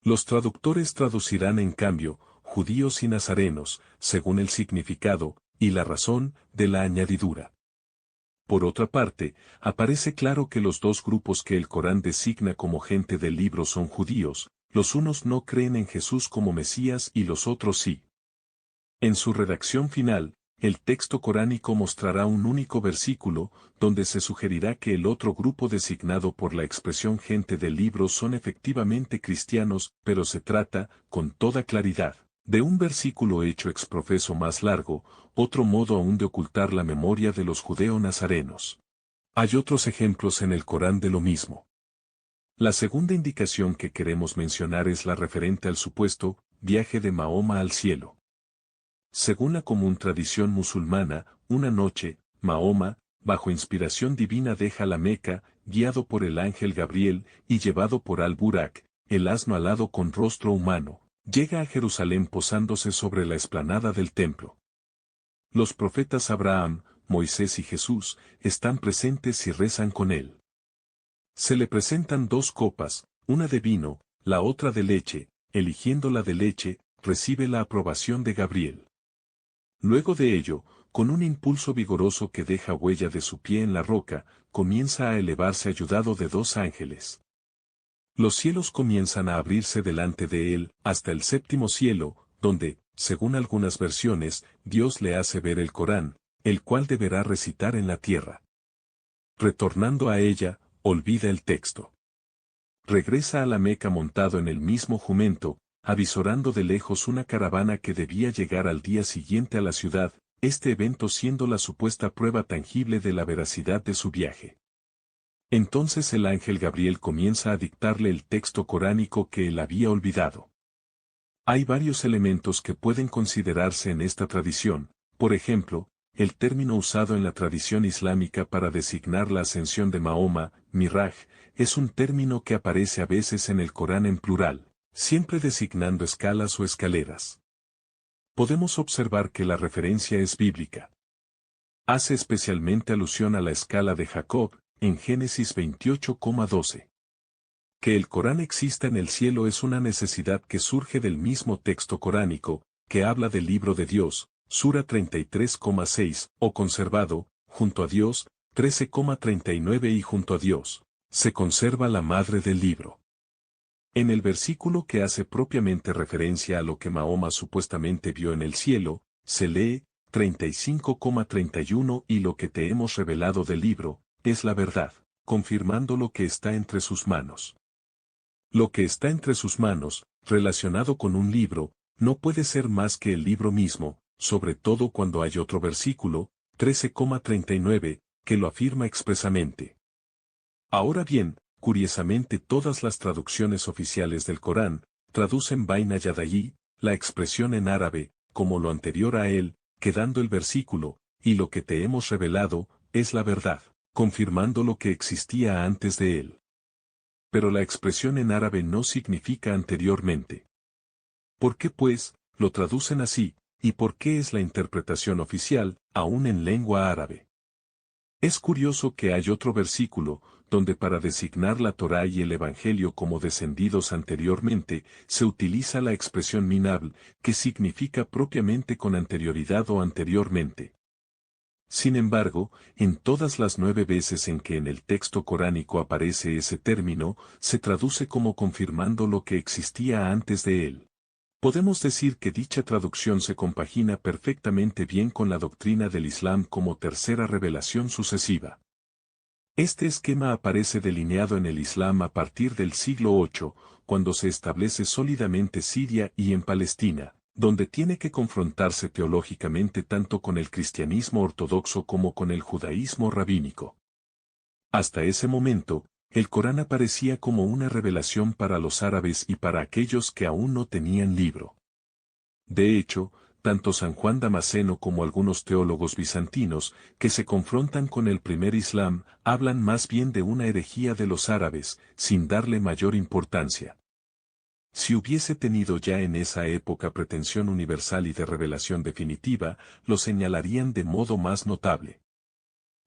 Los traductores traducirán en cambio, judíos y nazarenos, según el significado, y la razón, de la añadidura. Por otra parte, aparece claro que los dos grupos que el Corán designa como gente del libro son judíos, los unos no creen en Jesús como Mesías y los otros sí. En su redacción final, el texto coránico mostrará un único versículo, donde se sugerirá que el otro grupo designado por la expresión gente del libro son efectivamente cristianos, pero se trata, con toda claridad, De un versículo hecho exprofeso más largo, otro modo aún de ocultar la memoria de los judeo-nazarenos. Hay otros ejemplos en el Corán de lo mismo. La segunda indicación que queremos mencionar es la referente al supuesto viaje de Mahoma al cielo. Según la común tradición musulmana, una noche, Mahoma, bajo inspiración divina deja la Meca, guiado por el ángel Gabriel y llevado por Al-Burak, el asno alado con rostro humano, llega a Jerusalén posándose sobre la explanada del templo. Los profetas Abraham, Moisés y Jesús están presentes y rezan con él. Se le presentan dos copas, una de vino, la otra de leche, eligiendo la de leche, recibe la aprobación de Gabriel. Luego de ello, con un impulso vigoroso que deja huella de su pie en la roca, comienza a elevarse ayudado de dos ángeles. Los cielos comienzan a abrirse delante de él, hasta el séptimo cielo, donde, según algunas versiones, Dios le hace ver el Corán, el cual deberá recitar en la tierra. Retornando a ella, olvida el texto. Regresa a la Meca montado en el mismo jumento, avisorando de lejos una caravana que debía llegar al día siguiente a la ciudad, este evento siendo la supuesta prueba tangible de la veracidad de su viaje. Entonces el ángel Gabriel comienza a dictarle el texto coránico que él había olvidado. Hay varios elementos que pueden considerarse en esta tradición, por ejemplo, el término usado en la tradición islámica para designar la ascensión de Mahoma, Miraj, es un término que aparece a veces en el Corán en plural, siempre designando escalas o escaleras. Podemos observar que la referencia es bíblica. Hace especialmente alusión a la escala de Jacob, en Génesis 28,12. Que el Corán exista en el cielo es una necesidad que surge del mismo texto coránico, que habla del libro de Dios, Sura 33,6, o conservado, junto a Dios, 13,39 y junto a Dios, se conserva la madre del libro. En el versículo que hace propiamente referencia a lo que Mahoma supuestamente vio en el cielo, se lee, 35,31 y lo que te hemos revelado del libro, es la verdad, confirmando lo que está entre sus manos. Lo que está entre sus manos, relacionado con un libro, no puede ser más que el libro mismo, sobre todo cuando hay otro versículo, 13,39, que lo afirma expresamente. Ahora bien, curiosamente todas las traducciones oficiales del Corán, traducen Baina Yadayi, la expresión en árabe, como lo anterior a él, quedando el versículo, y lo que te hemos revelado, es la verdad, confirmando lo que existía antes de él. Pero la expresión en árabe no significa anteriormente. ¿Por qué pues, lo traducen así, y por qué es la interpretación oficial, aún en lengua árabe? Es curioso que hay otro versículo, donde para designar la Torá y el Evangelio como descendidos anteriormente, se utiliza la expresión minabl, que significa propiamente con anterioridad o anteriormente. Sin embargo, en todas las 9 veces en que en el texto coránico aparece ese término, se traduce como confirmando lo que existía antes de él. Podemos decir que dicha traducción se compagina perfectamente bien con la doctrina del Islam como tercera revelación sucesiva. Este esquema aparece delineado en el Islam a partir del siglo VIII, cuando se establece sólidamente Siria y en Palestina, donde tiene que confrontarse teológicamente tanto con el cristianismo ortodoxo como con el judaísmo rabínico. Hasta ese momento, el Corán aparecía como una revelación para los árabes y para aquellos que aún no tenían libro. De hecho, tanto San Juan Damasceno como algunos teólogos bizantinos, que se confrontan con el primer Islam, hablan más bien de una herejía de los árabes, sin darle mayor importancia. Si hubiese tenido ya en esa época pretensión universal y de revelación definitiva, lo señalarían de modo más notable.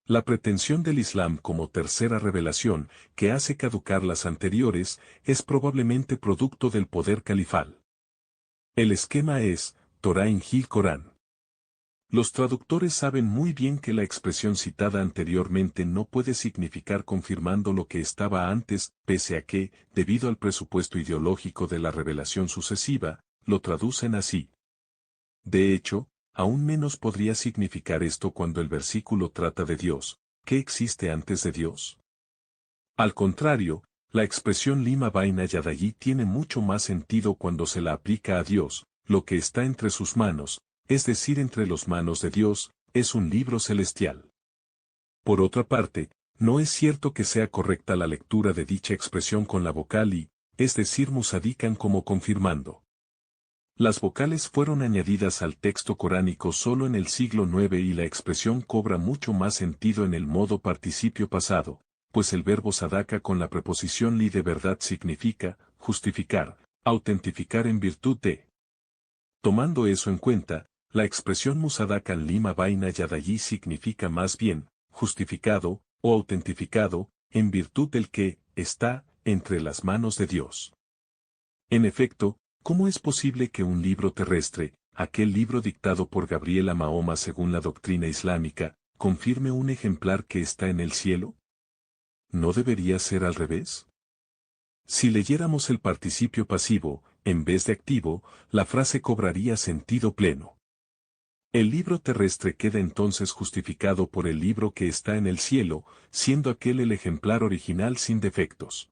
La pretensión del Islam como tercera revelación, que hace caducar las anteriores, es probablemente producto del poder califal. El esquema es, Torá Injil Corán. Los traductores saben muy bien que la expresión citada anteriormente no puede significar confirmando lo que estaba antes, pese a que, debido al presupuesto ideológico de la revelación sucesiva, lo traducen así. De hecho, aún menos podría significar esto cuando el versículo trata de Dios. ¿Qué existe antes de Dios? Al contrario, la expresión lima baina yadayi tiene mucho más sentido cuando se la aplica a Dios, lo que está entre sus manos, es decir, entre las manos de Dios, es un libro celestial. Por otra parte, no es cierto que sea correcta la lectura de dicha expresión con la vocal y, es decir, musadican como confirmando. Las vocales fueron añadidas al texto coránico solo en el siglo IX y la expresión cobra mucho más sentido en el modo participio pasado, pues el verbo sadaka con la preposición li de verdad significa justificar, autentificar en virtud de. Tomando eso en cuenta, la expresión musadakan lima vaina yadayi significa más bien, justificado, o autentificado, en virtud del que, está, entre las manos de Dios. En efecto, ¿cómo es posible que un libro terrestre, aquel libro dictado por Gabriel a Mahoma según la doctrina islámica, confirme un ejemplar que está en el cielo? ¿No debería ser al revés? Si leyéramos el participio pasivo, en vez de activo, la frase cobraría sentido pleno. El libro terrestre queda entonces justificado por el libro que está en el cielo, siendo aquel el ejemplar original sin defectos.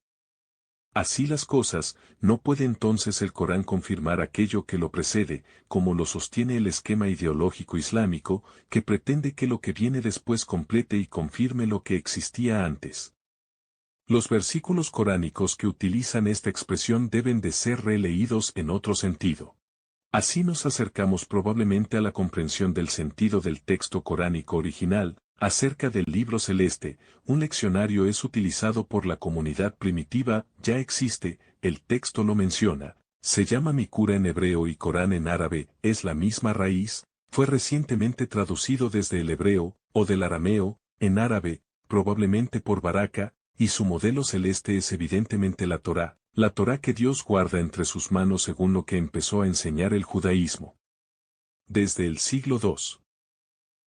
Así las cosas, no puede entonces el Corán confirmar aquello que lo precede, como lo sostiene el esquema ideológico islámico, que pretende que lo que viene después complete y confirme lo que existía antes. Los versículos coránicos que utilizan esta expresión deben de ser releídos en otro sentido. Así nos acercamos probablemente a la comprensión del sentido del texto coránico original. Acerca del libro celeste, un leccionario es utilizado por la comunidad primitiva, ya existe, el texto lo menciona, se llama Mikura en hebreo y Corán en árabe, es la misma raíz, fue recientemente traducido desde el hebreo, o del arameo, en árabe, probablemente por Baraka, y su modelo celeste es evidentemente la Torá que Dios guarda entre sus manos según lo que empezó a enseñar el judaísmo. Desde el siglo II.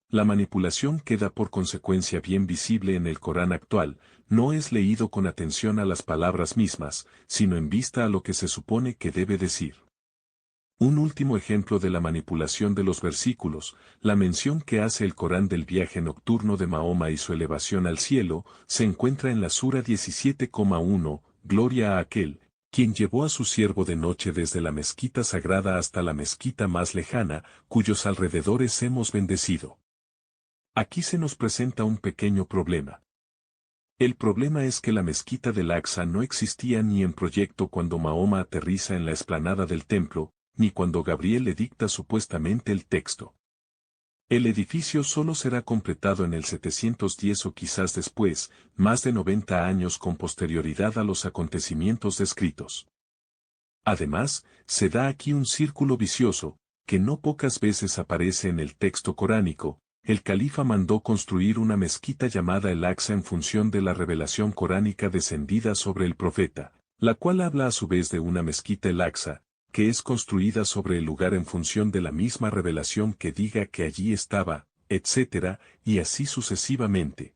La manipulación queda por consecuencia bien visible en el Corán actual, no es leído con atención a las palabras mismas, sino en vista a lo que se supone que debe decir. Un último ejemplo de la manipulación de los versículos, la mención que hace el Corán del viaje nocturno de Mahoma y su elevación al cielo, se encuentra en la Sura 17,1, Gloria a aquel, quien llevó a su siervo de noche desde la mezquita sagrada hasta la mezquita más lejana, cuyos alrededores hemos bendecido. Aquí se nos presenta un pequeño problema. El problema es que la mezquita del Aqsa no existía ni en proyecto cuando Mahoma aterriza en la explanada del templo, ni cuando Gabriel le dicta supuestamente el texto. El edificio solo será completado en el 710 o quizás después, más de 90 años con posterioridad a los acontecimientos descritos. Además, se da aquí un círculo vicioso, que no pocas veces aparece en el texto coránico. El califa mandó construir una mezquita llamada el Aqsa en función de la revelación coránica descendida sobre el profeta, la cual habla a su vez de una mezquita el Aqsa, que es construida sobre el lugar en función de la misma revelación que diga que allí estaba, etc., y así sucesivamente.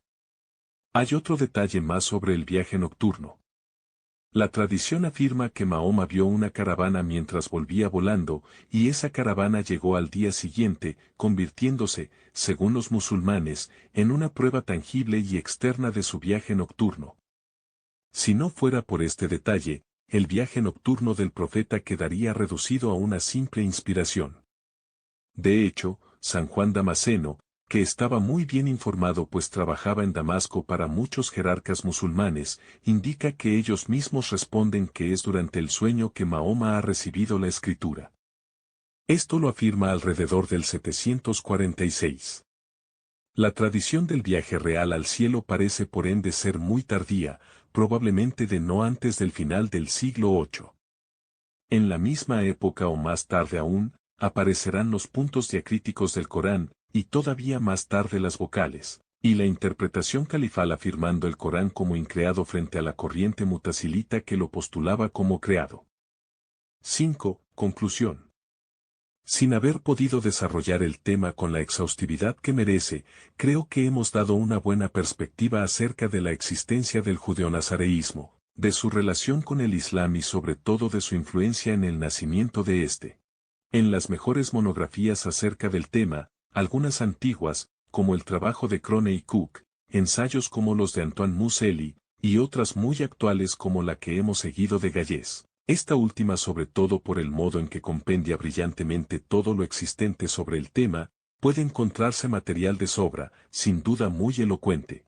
Hay otro detalle más sobre el viaje nocturno. La tradición afirma que Mahoma vio una caravana mientras volvía volando, y esa caravana llegó al día siguiente, convirtiéndose, según los musulmanes, en una prueba tangible y externa de su viaje nocturno. Si no fuera por este detalle, el viaje nocturno del profeta quedaría reducido a una simple inspiración. De hecho, San Juan Damasceno, que estaba muy bien informado pues trabajaba en Damasco para muchos jerarcas musulmanes, indica que ellos mismos responden que es durante el sueño que Mahoma ha recibido la escritura. Esto lo afirma alrededor del 746. La tradición del viaje real al cielo parece por ende ser muy tardía, probablemente de no antes del final del siglo VIII. En la misma época o más tarde aún, aparecerán los puntos diacríticos del Corán, y todavía más tarde las vocales, y la interpretación califal afirmando el Corán como increado frente a la corriente mutasilita que lo postulaba como creado. 5. Conclusión. Sin haber podido desarrollar el tema con la exhaustividad que merece, creo que hemos dado una buena perspectiva acerca de la existencia del judeonazareísmo, de su relación con el Islam y sobre todo de su influencia en el nacimiento de este. En las mejores monografías acerca del tema, algunas antiguas, como el trabajo de Crone y Cook, ensayos como los de Antoine Mouseli, y otras muy actuales como la que hemos seguido de Gallés, Esta última sobre todo por el modo en que compendia brillantemente todo lo existente sobre el tema, puede encontrarse material de sobra, sin duda muy elocuente.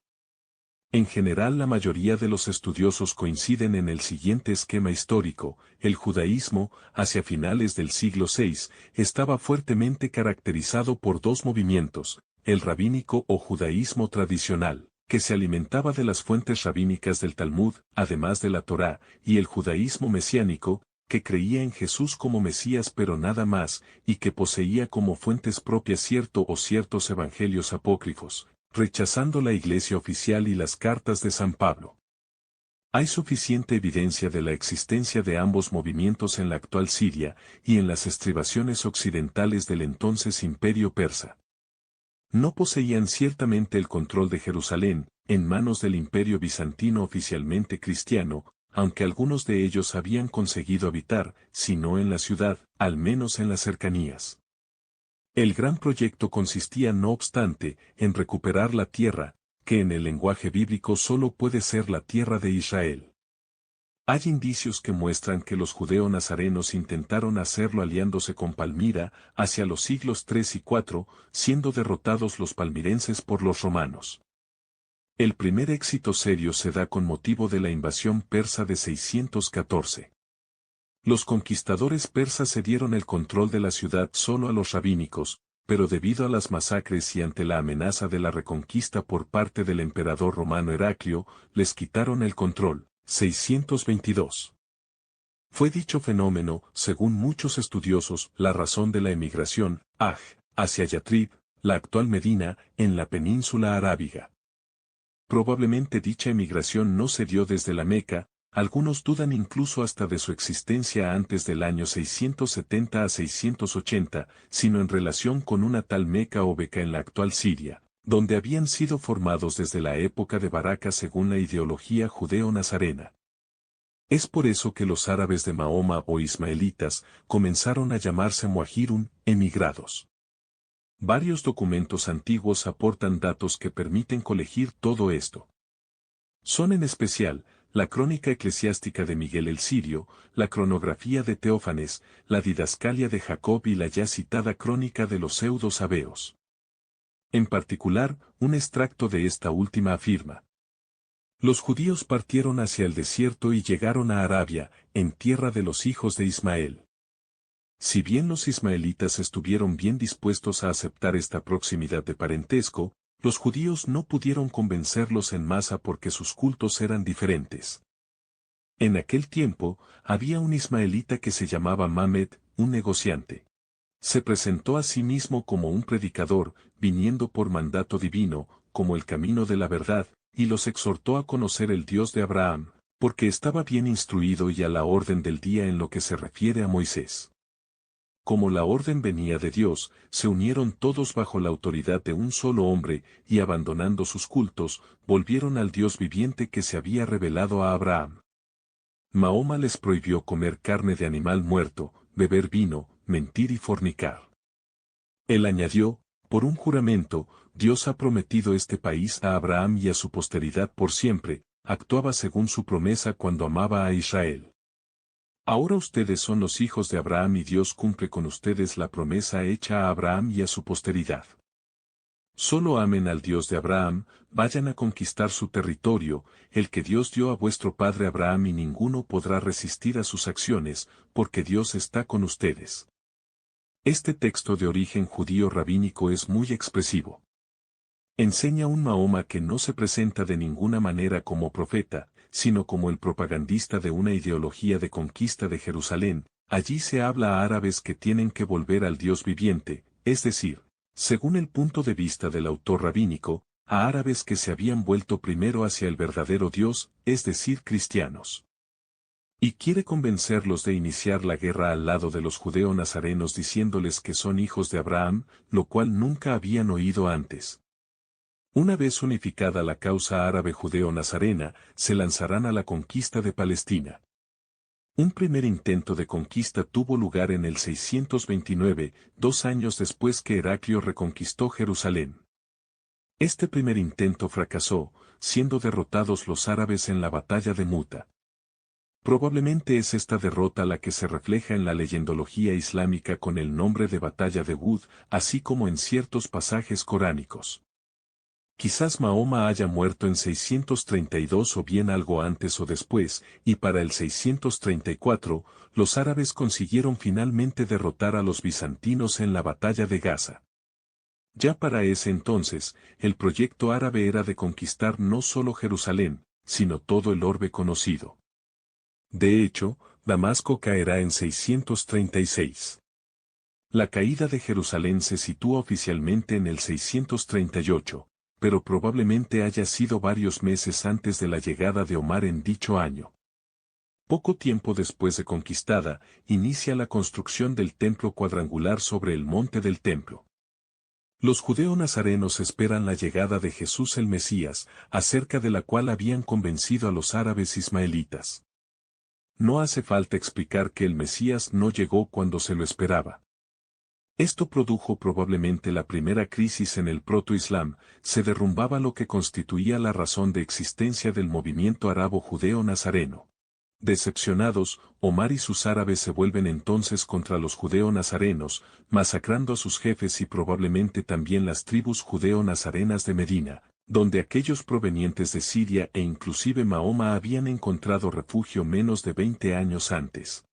En general la mayoría de los estudiosos coinciden en el siguiente esquema histórico: el judaísmo, hacia finales del siglo VI, estaba fuertemente caracterizado por dos movimientos: el rabínico o judaísmo tradicional, que se alimentaba de las fuentes rabínicas del Talmud, además de la Torá, y el judaísmo mesiánico, que creía en Jesús como Mesías pero nada más, y que poseía como fuentes propias cierto o ciertos evangelios apócrifos, rechazando la Iglesia oficial y las cartas de San Pablo. Hay suficiente evidencia de la existencia de ambos movimientos en la actual Siria y en las estribaciones occidentales del entonces Imperio Persa. No poseían ciertamente el control de Jerusalén, en manos del Imperio bizantino oficialmente cristiano, aunque algunos de ellos habían conseguido habitar, si no en la ciudad, al menos en las cercanías. El gran proyecto consistía no obstante en recuperar la tierra, que en el lenguaje bíblico solo puede ser la tierra de Israel. Hay indicios que muestran que los judeo-nazarenos intentaron hacerlo aliándose con Palmira hacia los siglos III y IV, siendo derrotados los palmirenses por los romanos. El primer éxito serio se da con motivo de la invasión persa de 614. Los conquistadores persas cedieron el control de la ciudad solo a los rabínicos, pero debido a las masacres y ante la amenaza de la reconquista por parte del emperador romano Heraclio, les quitaron el control. 622. Fue dicho fenómeno, según muchos estudiosos, la razón de la emigración, hacia Yatrib, la actual Medina, en la península arábiga. Probablemente dicha emigración no se dio desde la Meca. Algunos dudan incluso hasta de su existencia antes del año 670 a 680, sino en relación con una tal Meca o Beca en la actual Siria, donde habían sido formados desde la época de Baraka según la ideología judeo-nazarena. Es por eso que los árabes de Mahoma o ismaelitas comenzaron a llamarse muhajirun, emigrados. Varios documentos antiguos aportan datos que permiten colegir todo esto. Son en especial, la crónica eclesiástica de Miguel el Sirio, la cronografía de Teófanes, la didascalia de Jacob y la ya citada crónica de los pseudo-sabeos. En particular, un extracto de esta última afirma: los judíos partieron hacia el desierto y llegaron a Arabia, en tierra de los hijos de Ismael. Si bien los ismaelitas estuvieron bien dispuestos a aceptar esta proximidad de parentesco, los judíos no pudieron convencerlos en masa porque sus cultos eran diferentes. En aquel tiempo, había un ismaelita que se llamaba Mamed, un negociante. Se presentó a sí mismo como un predicador, viniendo por mandato divino, como el camino de la verdad, y los exhortó a conocer el Dios de Abraham, porque estaba bien instruido y a la orden del día en lo que se refiere a Moisés. Como la orden venía de Dios, se unieron todos bajo la autoridad de un solo hombre, y abandonando sus cultos, volvieron al Dios viviente que se había revelado a Abraham. Mahoma les prohibió comer carne de animal muerto, beber vino, mentir y fornicar. Él añadió: por un juramento, Dios ha prometido este país a Abraham y a su posteridad por siempre. Actuaba según su promesa cuando amaba a Israel. Ahora ustedes son los hijos de Abraham y Dios cumple con ustedes la promesa hecha a Abraham y a su posteridad. Solo amen al Dios de Abraham, vayan a conquistar su territorio, el que Dios dio a vuestro padre Abraham, y ninguno podrá resistir a sus acciones, porque Dios está con ustedes. Este texto de origen judío rabínico es muy expresivo. Enseña un Mahoma que no se presenta de ninguna manera como profeta, sino como el propagandista de una ideología de conquista de Jerusalén. Allí se habla a árabes que tienen que volver al Dios viviente, es decir, según el punto de vista del autor rabínico, a árabes que se habían vuelto primero hacia el verdadero Dios, es decir, cristianos. Y quiere convencerlos de iniciar la guerra al lado de los judeo-nazarenos diciéndoles que son hijos de Abraham, lo cual nunca habían oído antes. Una vez unificada la causa árabe-judeo-nazarena, se lanzarán a la conquista de Palestina. Un primer intento de conquista tuvo lugar en el 629, 2 años después que Heraclio reconquistó Jerusalén. Este primer intento fracasó, siendo derrotados los árabes en la batalla de Muta. Probablemente es esta derrota la que se refleja en la leyendología islámica con el nombre de Batalla de Uhud, así como en ciertos pasajes coránicos. Quizás Mahoma haya muerto en 632 o bien algo antes o después, y para el 634, los árabes consiguieron finalmente derrotar a los bizantinos en la Batalla de Gaza. Ya para ese entonces, el proyecto árabe era de conquistar no solo Jerusalén, sino todo el orbe conocido. De hecho, Damasco caerá en 636. La caída de Jerusalén se sitúa oficialmente en el 638, pero probablemente haya sido varios meses antes de la llegada de Omar en dicho año. Poco tiempo después de conquistada, inicia la construcción del templo cuadrangular sobre el monte del templo. Los judeo-nazarenos esperan la llegada de Jesús el Mesías, acerca de la cual habían convencido a los árabes ismaelitas. No hace falta explicar que el Mesías no llegó cuando se lo esperaba. Esto produjo probablemente la primera crisis en el proto-islam, se derrumbaba lo que constituía la razón de existencia del movimiento arabo-judeo-nazareno. Decepcionados, Omar y sus árabes se vuelven entonces contra los judeo-nazarenos, masacrando a sus jefes y probablemente también las tribus judeo-nazarenas de Medina, donde aquellos provenientes de Siria e inclusive Mahoma habían encontrado refugio menos de 20 años antes.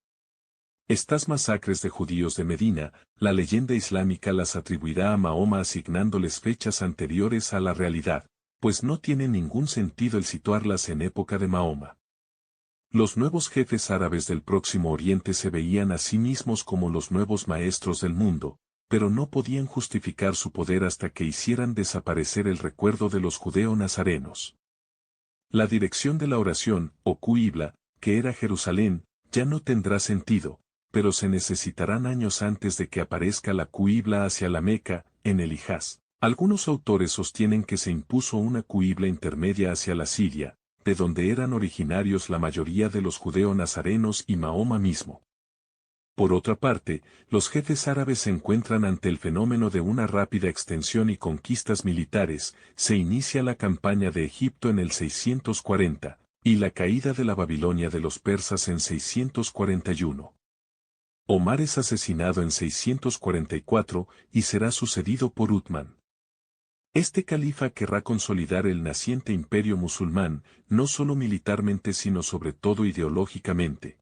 Estas masacres de judíos de Medina, la leyenda islámica las atribuirá a Mahoma asignándoles fechas anteriores a la realidad, pues no tiene ningún sentido el situarlas en época de Mahoma. Los nuevos jefes árabes del Próximo Oriente se veían a sí mismos como los nuevos maestros del mundo, pero no podían justificar su poder hasta que hicieran desaparecer el recuerdo de los judeo-nazarenos. La dirección de la oración, o Qibla, que era Jerusalén, ya no tendrá sentido, pero se necesitarán años antes de que aparezca la Qibla hacia la Meca, en el Hijaz. Algunos autores sostienen que se impuso una Qibla intermedia hacia la Siria, de donde eran originarios la mayoría de los judeo-nazarenos y Mahoma mismo. Por otra parte, los jefes árabes se encuentran ante el fenómeno de una rápida extensión y conquistas militares, se inicia la campaña de Egipto en el 640, y la caída de la Babilonia de los persas en 641. Omar es asesinado en 644 y será sucedido por Uthman. Este califa querrá consolidar el naciente imperio musulmán, no solo militarmente sino sobre todo ideológicamente.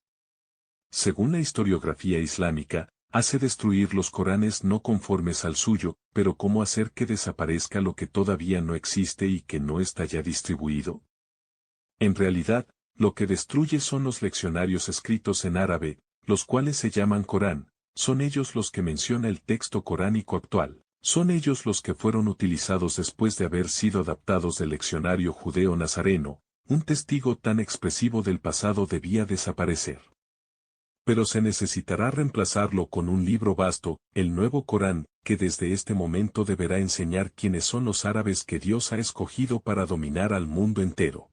Según la historiografía islámica, hace destruir los Coranes no conformes al suyo, pero ¿cómo hacer que desaparezca lo que todavía no existe y que no está ya distribuido? En realidad, lo que destruye son los leccionarios escritos en árabe, los cuales se llaman Corán, son ellos los que menciona el texto coránico actual. Son ellos los que fueron utilizados después de haber sido adaptados del leccionario judeo-nazareno, un testigo tan expresivo del pasado debía desaparecer. Pero se necesitará reemplazarlo con un libro vasto, el Nuevo Corán, que desde este momento deberá enseñar quiénes son los árabes que Dios ha escogido para dominar al mundo entero.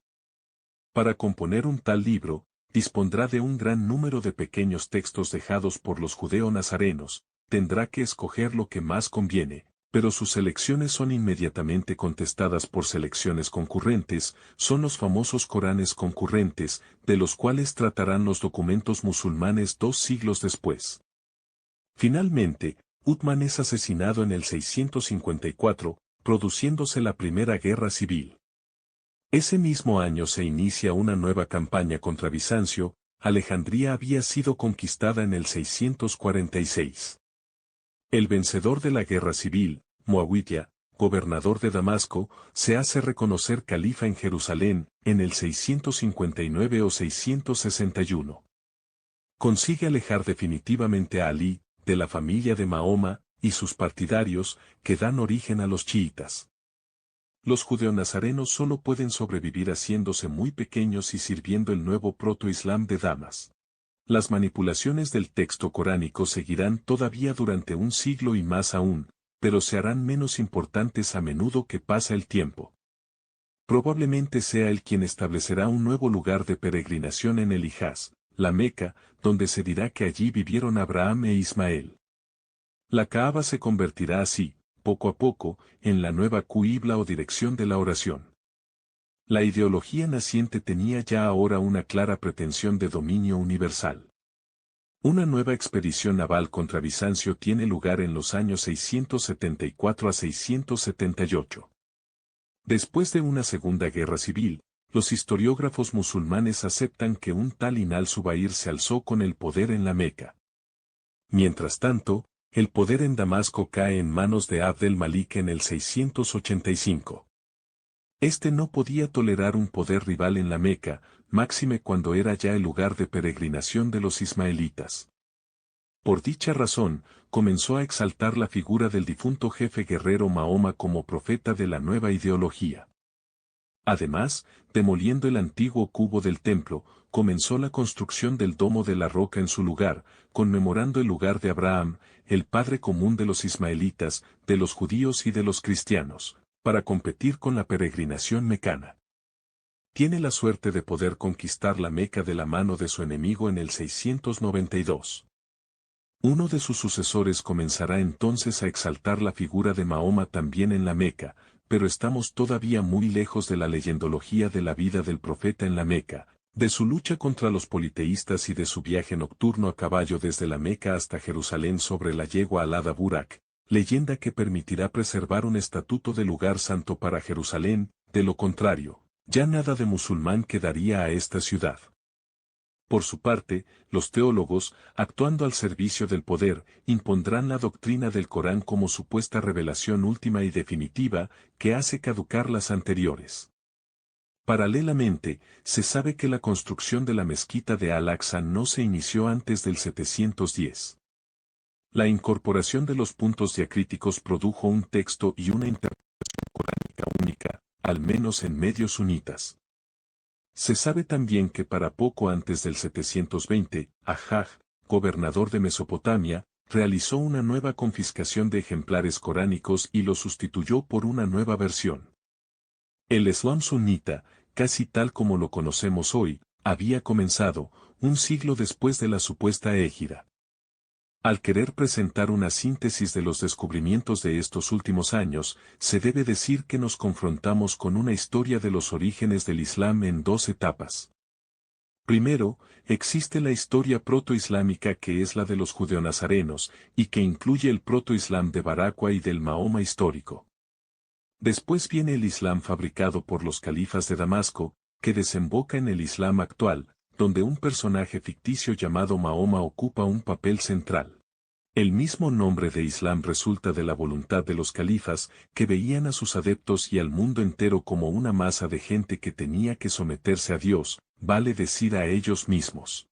Para componer un tal libro, dispondrá de un gran número de pequeños textos dejados por los judeo-nazarenos, tendrá que escoger lo que más conviene, pero sus selecciones son inmediatamente contestadas por selecciones concurrentes, son los famosos Coranes concurrentes, de los cuales tratarán los documentos musulmanes 2 siglos después. Finalmente, Uthman es asesinado en el 654, produciéndose la Primera Guerra Civil. Ese mismo año se inicia una nueva campaña contra Bizancio, Alejandría había sido conquistada en el 646. El vencedor de la guerra civil, Muawiyah, gobernador de Damasco, se hace reconocer califa en Jerusalén, en el 659 o 661. Consigue alejar definitivamente a Ali, de la familia de Mahoma, y sus partidarios, que dan origen a los chiitas. Los judeonazarenos solo pueden sobrevivir haciéndose muy pequeños y sirviendo el nuevo proto-islam de Damas. Las manipulaciones del texto coránico seguirán todavía durante un siglo y más aún, pero se harán menos importantes a menudo que pasa el tiempo. Probablemente sea él quien establecerá un nuevo lugar de peregrinación en el Hijaz, la Meca, donde se dirá que allí vivieron Abraham e Ismael. La Kaaba se convertirá así, poco a poco, en la nueva Qibla o dirección de la oración. La ideología naciente tenía ya ahora una clara pretensión de dominio universal. Una nueva expedición naval contra Bizancio tiene lugar en los años 674 a 678. Después de una segunda guerra civil, los historiógrafos musulmanes aceptan que un tal Inal-Zubair se alzó con el poder en la Meca. Mientras tanto, el poder en Damasco cae en manos de Abd el-Malik en el 685. Este no podía tolerar un poder rival en la Meca, máxime cuando era ya el lugar de peregrinación de los ismaelitas. Por dicha razón, comenzó a exaltar la figura del difunto jefe guerrero Mahoma como profeta de la nueva ideología. Además, demoliendo el antiguo cubo del templo, comenzó la construcción del domo de la roca en su lugar, conmemorando el lugar de Abraham, el padre común de los ismaelitas, de los judíos y de los cristianos, para competir con la peregrinación mecana. Tiene la suerte de poder conquistar la Meca de la mano de su enemigo en el 692. Uno de sus sucesores comenzará entonces a exaltar la figura de Mahoma también en la Meca, pero estamos todavía muy lejos de la leyendología de la vida del profeta en la Meca, de su lucha contra los politeístas y de su viaje nocturno a caballo desde la Meca hasta Jerusalén sobre la yegua alada Burak, leyenda que permitirá preservar un estatuto de lugar santo para Jerusalén, de lo contrario, ya nada de musulmán quedaría a esta ciudad. Por su parte, los teólogos, actuando al servicio del poder, impondrán la doctrina del Corán como supuesta revelación última y definitiva, que hace caducar las anteriores. Paralelamente, se sabe que la construcción de la mezquita de Al-Aqsa no se inició antes del 710. La incorporación de los puntos diacríticos produjo un texto y una interpretación coránica única, al menos en medios sunitas. Se sabe también que para poco antes del 720, Hajjaj, gobernador de Mesopotamia, realizó una nueva confiscación de ejemplares coránicos y lo sustituyó por una nueva versión. El Islam sunita, casi tal como lo conocemos hoy, había comenzado, un siglo después de la supuesta égida. Al querer presentar una síntesis de los descubrimientos de estos últimos años, se debe decir que nos confrontamos con una historia de los orígenes del Islam en dos etapas. Primero, existe la historia protoislámica que es la de los judeonazarenos, y que incluye el protoislam de Barakwa y del Mahoma histórico. Después viene el Islam fabricado por los califas de Damasco, que desemboca en el Islam actual, donde un personaje ficticio llamado Mahoma ocupa un papel central. El mismo nombre de Islam resulta de la voluntad de los califas, que veían a sus adeptos y al mundo entero como una masa de gente que tenía que someterse a Dios, vale decir a ellos mismos.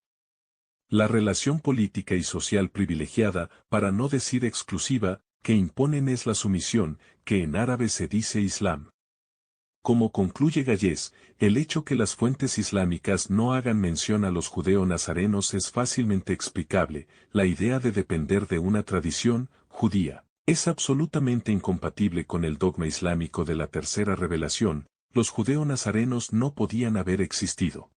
La relación política y social privilegiada, para no decir exclusiva, que imponen es la sumisión, que en árabe se dice Islam. Como concluye Gallés, el hecho que las fuentes islámicas no hagan mención a los judeo-nazarenos es fácilmente explicable. La idea de depender de una tradición judía es absolutamente incompatible con el dogma islámico de la tercera revelación. Los judeo-nazarenos no podían haber existido.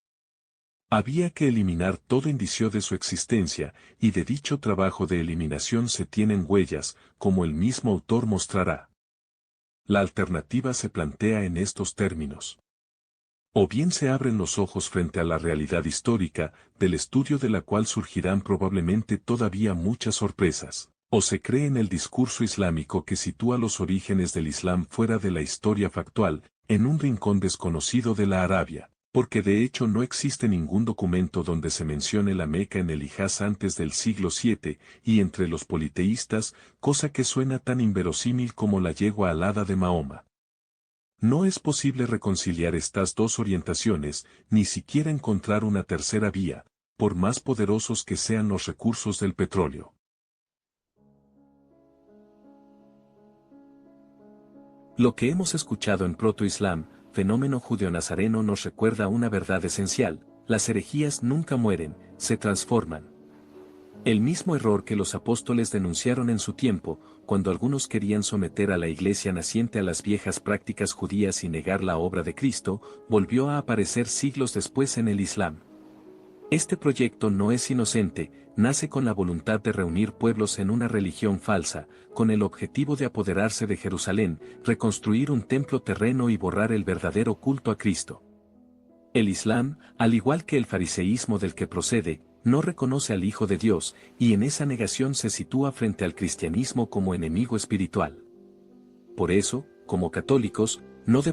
Había que eliminar todo indicio de su existencia, y de dicho trabajo de eliminación se tienen huellas, como el mismo autor mostrará. La alternativa se plantea en estos términos. O bien se abren los ojos frente a la realidad histórica, del estudio de la cual surgirán probablemente todavía muchas sorpresas, o se cree en el discurso islámico que sitúa los orígenes del Islam fuera de la historia factual, en un rincón desconocido de la Arabia, porque de hecho no existe ningún documento donde se mencione la Meca en el Hijaz antes del siglo VII, y entre los politeístas, cosa que suena tan inverosímil como la yegua alada de Mahoma. No es posible reconciliar estas dos orientaciones, ni siquiera encontrar una tercera vía, por más poderosos que sean los recursos del petróleo. Lo que hemos escuchado en Proto-Islam, fenómeno judeo-nazareno, nos recuerda una verdad esencial: las herejías nunca mueren, se transforman. El mismo error que los apóstoles denunciaron en su tiempo, cuando algunos querían someter a la iglesia naciente a las viejas prácticas judías y negar la obra de Cristo, volvió a aparecer siglos después en el Islam. Este proyecto no es inocente, nace con la voluntad de reunir pueblos en una religión falsa, con el objetivo de apoderarse de Jerusalén, reconstruir un templo terreno y borrar el verdadero culto a Cristo. El Islam, al igual que el fariseísmo del que procede, no reconoce al Hijo de Dios, y en esa negación se sitúa frente al cristianismo como enemigo espiritual. Por eso, como católicos, no